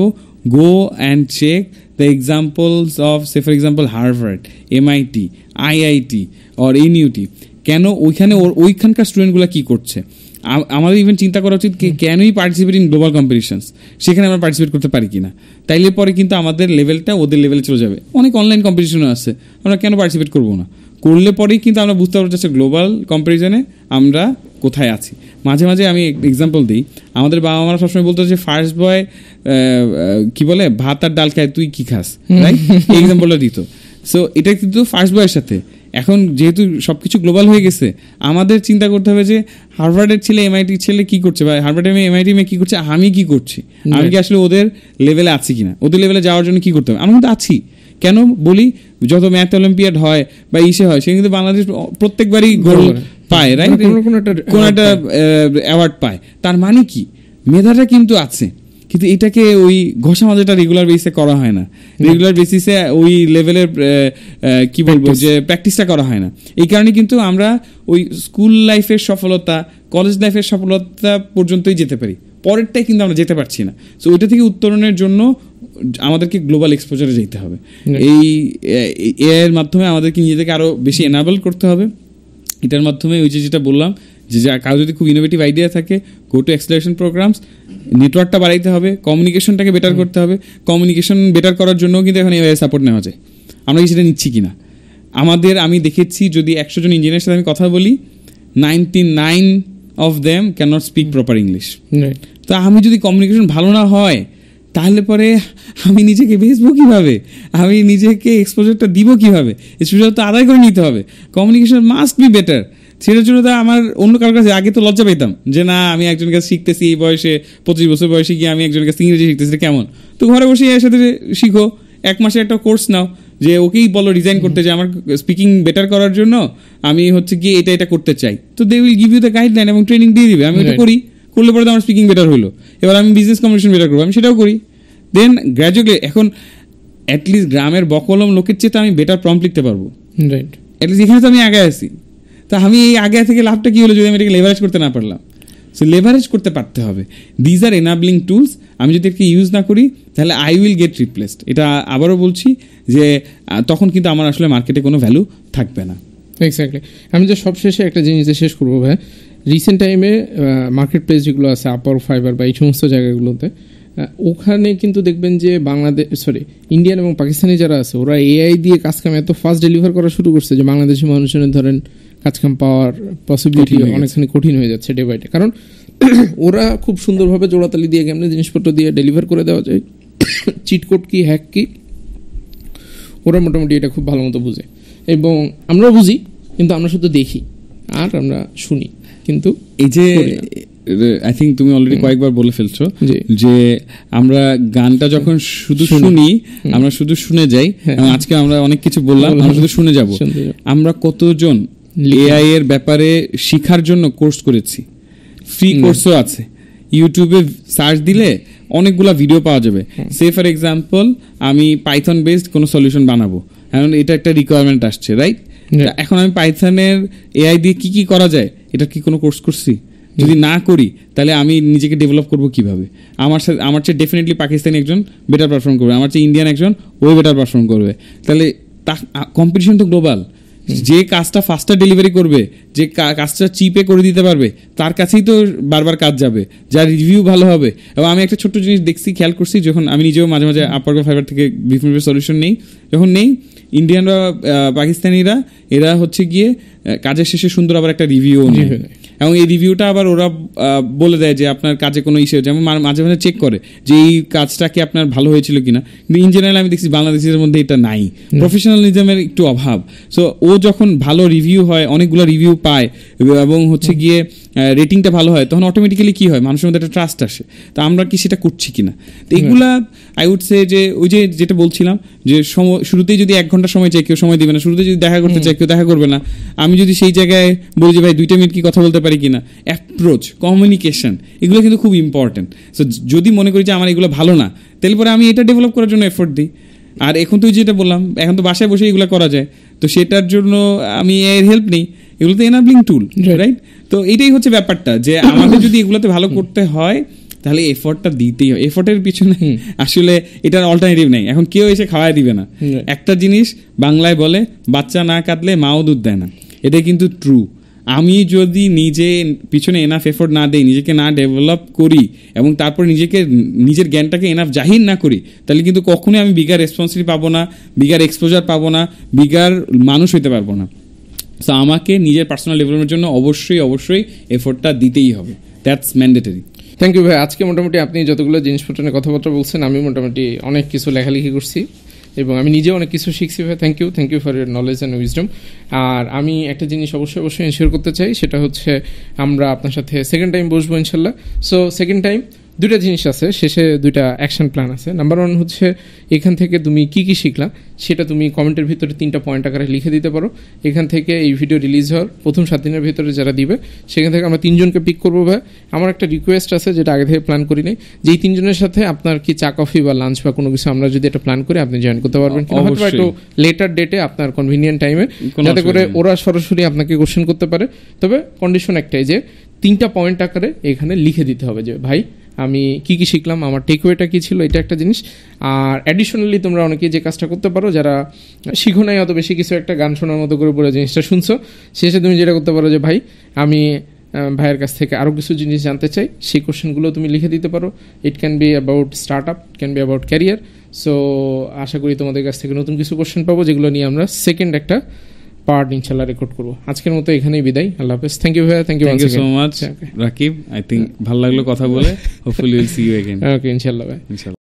go and check the examples of say for example Harvard, MIT, IIT or unity. কেন ওইখানকার স্টুডেন্টগুলো কী করছে? আমাদের ইভেন চিন্তা করা উচিত কেনই পার্টিসিপেট ইন গ্লোবাল কম্পিটিশনস, সেখানে আমরা পার্টিসিপেট করতে পারি কিনা। তাইলে পরে কিন্তু আমাদের লেভেলটা ওদের লেভেলে চলে যাবে। অনেক অনলাইন কম্পিটিশনও আছে, আমরা কেন পার্টিসিপেট করবো না? করলে পরেই কিন্তু আমরা বুঝতে পারবো যে গ্লোবাল কম্পারিজনে আমরা কোথায় আছি। মাঝে মাঝে আমি এক্সাম্পল দিই, আমাদের বাবা মারা সবসময় বলতো যে ফার্স্ট বয় কি বলে, ভাত আর ডাল খায়, তুই কি খাস, রাইট? এই এক্সাম্পলটা দিত। সো এটা কিন্তু ফার্স্ট বয়ের সাথে। এখন যেহেতু সবকিছু গ্লোবাল হয়ে গেছে, আমাদের চিন্তা করতে হবে যে হার্ভার্ডের ছেলে এমআইটির ছেলে কি করছে, বা হার্ভার্ডের মেয়ে এমআইটি মেয়ে কি করছে, আমি কি করছি, আমি কি আসলে ওদের লেভেলে আছি কিনা, ওদের লেভেলে যাওয়ার জন্য কি করতে হবে। আমি কিন্তু আছি। কেন বলি, যত ম্যাথ অলিম্পিয়াড হয় বা ইসে হয়, সে কিন্তু বাংলাদেশ প্রত্যেকবারই গোল্ড পায়, রাইট? কোন একটা অ্যাওয়ার্ড পায়। তার মানে কি, মেধাটা কিন্তু আছে, কিন্তু এটাকে ওই ঘষা মাজাটা রেগুলার বেসিসে করা হয় না, রেগুলার বেসিসে ওই লেভেলের কি বলবো যে প্র্যাকটিসটা করা হয় না। এই কারণে কিন্তু আমরা ওই স্কুল লাইফের সফলতা, কলেজ লাইফের সফলতা পর্যন্তই যেতে পারি, পরেরটাই কিন্তু আমরা যেতে পারছি না। সো ওইটা থেকে উত্তরণের জন্য আমাদেরকে গ্লোবাল এক্সপোজারে যেতে হবে। এই এর মাধ্যমে আমাদেরকে নিজেদেরকে আরো বেশি এনাবল করতে হবে। এটার মাধ্যমে ওই যেটা বললাম যে কারো যদি খুব ইনোভেটিভ আইডিয়া থাকে, গো টু অ্যাক্সেলারেশন প্রোগ্রামস। নেটওয়ার্কটা বাড়াইতে হবে, কমিউনিকেশনটাকে বেটার করতে হবে। কমিউনিকেশন বেটার করার জন্য কিন্তু এখন এআই সাপোর্ট নেওয়া যায়। আমরা কি সেটা নিচ্ছি কিনা? আমি দেখেছি যদি 100 জন ইঞ্জিনিয়ারের সাথে আমি কথা বলি, 99 of them cannot speak proper English. তো আমি যদি কমিউনিকেশন ভালো না হয় তাহলে পরে আমি নিজেকে বেচবো কিভাবে, আমি নিজেকে এক্সপোজারটা দিব কিভাবে? এক্সপোজার তো আদায় করে নিতে হবে। Communication must be better. সেটার জন্য তো আমার অন্য কারোর কাছে আগে তো লজ্জা পেতাম যে না আমি একজনের কাছে শিখতেছি, এই বয়সে 25 বছর বয়সে গিয়ে আমি একজনের কাছে ইংরেজি শিখতেছি, কেমন? তো ঘরে বসে এর সাথে শিখো, 1 মাসে একটা কোর্স নাও, যে ওকেই বলো ডিজাইন করতে, যে আমার স্পিকিং বেটার করার জন্য আমি গিয়ে এটা করতে চাই। তো they will give you the guideline এবং ট্রেনিং দিয়ে দিবে। আমি ওটা করি, করলে পরে তো আমার স্পিকিং বেটার হলো। এবার আমি বিজনেস কমিউনিকেশন বেটার করবো, আমি সেটাও করি। দেন গ্র্যাজুয়ালি এখন অ্যাটলিস্ট গ্রামের বকলম লোকের চেয়ে তো আমি বেটার প্রম্পট লিখতে পারবো। রাইট, অ্যাটলিস্ট এখানে তো আমি আগে আছি। তা আমি এই আগে থেকে লাভটা কি হলো যদি আমি এটাকে লেভারেজ করতে না পারলাম? সো লেভারেজ করতে পারতে হবে। These are enabling tools. আমি যদি এটাকে ইউজ না করি তাহলে আই উইল গেট রিপ্লেসড। এটা আবারও বলছি যে তখন কিন্তু আমার আসলে মার্কেটে কোনো ভ্যালু থাকবে না। এক্স্যাক্টলি। আমি যে সবশেষে একটা জিনিস শেষ করবো ভাই, রিসেন্ট টাইমে মার্কেট প্লেস যেগুলো আছে আপওয়ার্ক, ফাইবার বা এই সমস্ত জায়গাগুলোতে, ওখানে কিন্তু দেখবেন যে ইন্ডিয়ান এবং পাকিস্তানি যারা আছে ওরা এআই দিয়ে কাজকাম এত ফাস্ট ডেলিভার করা শুরু করছে যে বাংলাদেশি মানুষজনের ধরেন কাজকাম পাওয়ার পসিবিলিটি অনেকখানি কঠিন হয়ে যাচ্ছে ডে বাই ডে। কারণ ওরা খুব সুন্দরভাবে জোড়াতালি দিয়ে কেমনি জিনিসপত্র দিয়ে ডেলিভার করে দেওয়া যায়, চিট কোড কি হ্যাক কি, ওরা মোটামুটি এটা খুব ভালো মতো বুঝে। এবং আমরাও বুঝি, কিন্তু আমরা শুধু দেখি আর আমরা শুনি, কিন্তু এই যে আই থিঙ্ক তুমি অলরেডি কয়েকবার বলে ফেলছো যে আমরা গানটা যখন শুধু শুনি, আমরা শুধু শুনে যাই। আজকে আমরা অনেক কিছু বললাম, আমরা শুধু শুনে যাব। আমরা কতজন এআই এর ব্যাপারে শিখার জন্য কোর্স করেছি, ফ্রি কোর্সও আছে, ইউটিউবে সার্চ দিলে অনেকগুলা ভিডিও পাওয়া যাবে। সে ফর এক্সাম্পল আমি পাইথন বেসড কোনো সলিউশন বানাবো, এখন এটা একটা রিকোয়ারমেন্ট আসছে, রাইট? এখন আমি পাইথনের এআই দিয়ে কি কি করা যায় এটা কি কোনো কোর্স করছি? যদি না করি তাহলে আমি নিজেকে ডেভেলপ করবো কিভাবে? আমার চেয়ে ডেফিনেটলি পাকিস্তানি একজন বেটার পারফর্ম করবে, আমার চেয়ে ইন্ডিয়ান একজন ওই বেটার পারফর্ম করবে। তাহলে কম্পিটিশন তো গ্লোবাল। যে কাজটা ফাস্টার ডেলিভারি করবে, যে কাজটা চিপে করে দিতে পারবে, তার কাছেই তো বারবার কাজ যাবে, যার রিভিউ ভালো হবে। এবং আমি একটা ছোট্ট জিনিস দেখছি, খেয়াল করছি, যখন আমি নিজেও মাঝে মাঝে আপওয়ার্ক ফাইবার থেকে বিভিন্ন সলিউশন নেই, যখন নেই ইন্ডিয়ান বা পাকিস্তানিরা এরা গিয়ে কাজের শেষে সুন্দর আবার একটা রিভিউ নেয়, এবং এই রিভিউটা আবার ওরা বলে দেয় যে আপনার কাজে কোনো ইস্যু, যেমন মাঝে মাঝে চেক করে যে এই কাজটা কি আপনার ভালো হয়েছিল কিনা। কিন্তু ইন জেনারেল আমি দেখছি বাংলাদেশের মধ্যে এটা নাই, প্রফেশনালিজমের একটু অভাব। সো ও যখন ভালো রিভিউ হয়, অনেকগুলো রিভিউ পায় এবং গিয়ে রেটিংটা ভালো হয়, তখন অটোমেটিক্যালি কি হয়, মানুষের মধ্যে একটা ট্রাস্ট আসে। তো আমরা কি সেটা করছি কিনা? তো এইগুলা আই উড সে যে ওই যে যেটা বলছিলাম যে শুরুতেই যদি 1 ঘন্টা সময় চাই, কেউ সময় দিবে না। শুরুতে যদি দেখা করতে চাই, কেউ দেখা করবে না। আমি যদি সেই জায়গায় বলি যে ভাই 2 মিনিট কি কথা বলতে পারি কিনা, অ্যাপ্রোচ, কমিউনিকেশন, এগুলো কিন্তু খুব ইম্পর্টেন্ট। সো যদি মনে করি যে আমার এগুলো ভালো না, তাহলে পরে আমি এটা ডেভেলপ করার জন্য এফোর্ট দিই। আর এখন তো যেটা বললাম, এখন তো বাসায় বসে এগুলো করা যায়, তো সেটার জন্য আমি এর হেল্প নেই। এগুলো তো এনাবলিং টুল, রাইট? তো এইটাই হচ্ছে ব্যাপারটা, যে আমাদের যদি এগুলোতে ভালো করতে হয় তাহলে এফোর্টটা দিতেই হয়। এফোর্টের পিছনে আসলে এটার অল্টারনেটিভ নেই। এখন কেউ এসে খাওয়াই দিবে না। একটা জিনিস বাংলায় বলে, বাচ্চা না কাঁদলে মাও দুধ দেয় না। এটা কিন্তু ট্রু। আমি যদি নিজে পিছনে এনাফ এফোর্ট না দেই, নিজেকে না ডেভেলপ করি এবং তারপর নিজের জ্ঞানটাকে এনাফ জাহির না করি, তাহলে কিন্তু কখনোই আমি বিগার রেসপন্সিবিলিটি পাবো না, বিগার এক্সপোজার পাবো না, বিগার মানুষ হইতে পারবো না। সো আমাকে নিজের পার্সোনাল ডেভেলপমেন্টের জন্য অবশ্যই এফোর্টটা দিতেই হবে। That's mandatory. থ্যাংক ইউ ভাই। আজকে মোটামুটি আপনি যতগুলো জিনিসপত্র নিয়ে কথাবার্তা বলছেন, আমি মোটামুটি অনেক কিছু লেখালেখি করছি এবং আমি নিজেও অনেক কিছু শিখছি ভাই। Thank you for your knowledge and wisdom. আর আমি একটা জিনিস অবশ্যই এনশিওর করতে চাই, সেটা হচ্ছে আমরা আপনার সাথে সেকেন্ড টাইম বসবো ইনশাল্লাহ। সো সেকেন্ড টাইম 2টা জিনিস আছে, শেষে 2টা অ্যাকশন প্ল্যান আছে। নাম্বার 1 হচ্ছে এখান থেকে তুমি কি শিখলা সেটা তুমি কমেন্টের ভিতরে 3টা পয়েন্ট আকারে লিখে দিতে পারো। এখান থেকে এই ভিডিও রিলিজ হওয়ার প্রথম 7 দিনের ভিতরে যারা দিবে, সেখান থেকে আমরা 3 জনকে পিক করবো ভাই। আমার একটা রিকোয়েস্ট আছে, যেটা আগে থেকে প্ল্যান করি নাই, যে এই 3 জনের সাথে আপনার কি চা কফি বা লাঞ্চ বা কোনো কিছু আমরা যদি এটা প্ল্যান করি, আপনি জয়েন করতে পারবেন কিনা, হয়তো একটু লেটার ডেটে আপনার কনভিনিয়েন্ট টাইমে, যাতে করে ওরা সরাসরি আপনাকে কোশ্চেন করতে পারে। তবে কন্ডিশন একটাই, যে 3টা পয়েন্ট আকারে এখানে লিখে দিতে হবে যে ভাই আমি কি শিখলাম, আমার টেকওয়েটা কী ছিল, এটা একটা জিনিস। আর অ্যাডিশনালি তোমরা অনেকেই যে কাজটা করতে পারো, যারা শিখো নাই অত বেশি কিছু, একটা গান শোনার মতো করে পুরো জিনিসটা শুনছো, শেষে তুমি যেটা করতে পারো যে ভাই আমি ভাইয়ের কাছ থেকে আরও কিছু জিনিস জানতে চাই, সেই কোশ্চেনগুলো তুমি লিখে দিতে পারো। It can be about start up, can be about career. So আশা করি তোমাদের কাছ থেকে নতুন কিছু কোশ্চেন পাবো, যেগুলো নিয়ে আমরা সেকেন্ড একটা পার্ট ইনশাল্লাহ রেকর্ড করবো। আজকের মতো এখানেই বিদায়, আল্লাহ হাফেজ। থ্যাংক ইউ ভাইয়া, thank you so much Rakib. I think ভালো লাগলো কথা বলে। Hopefully will see you again. Okay, ইনশাল্লাহ ভাই। ইনশাল্লাহ।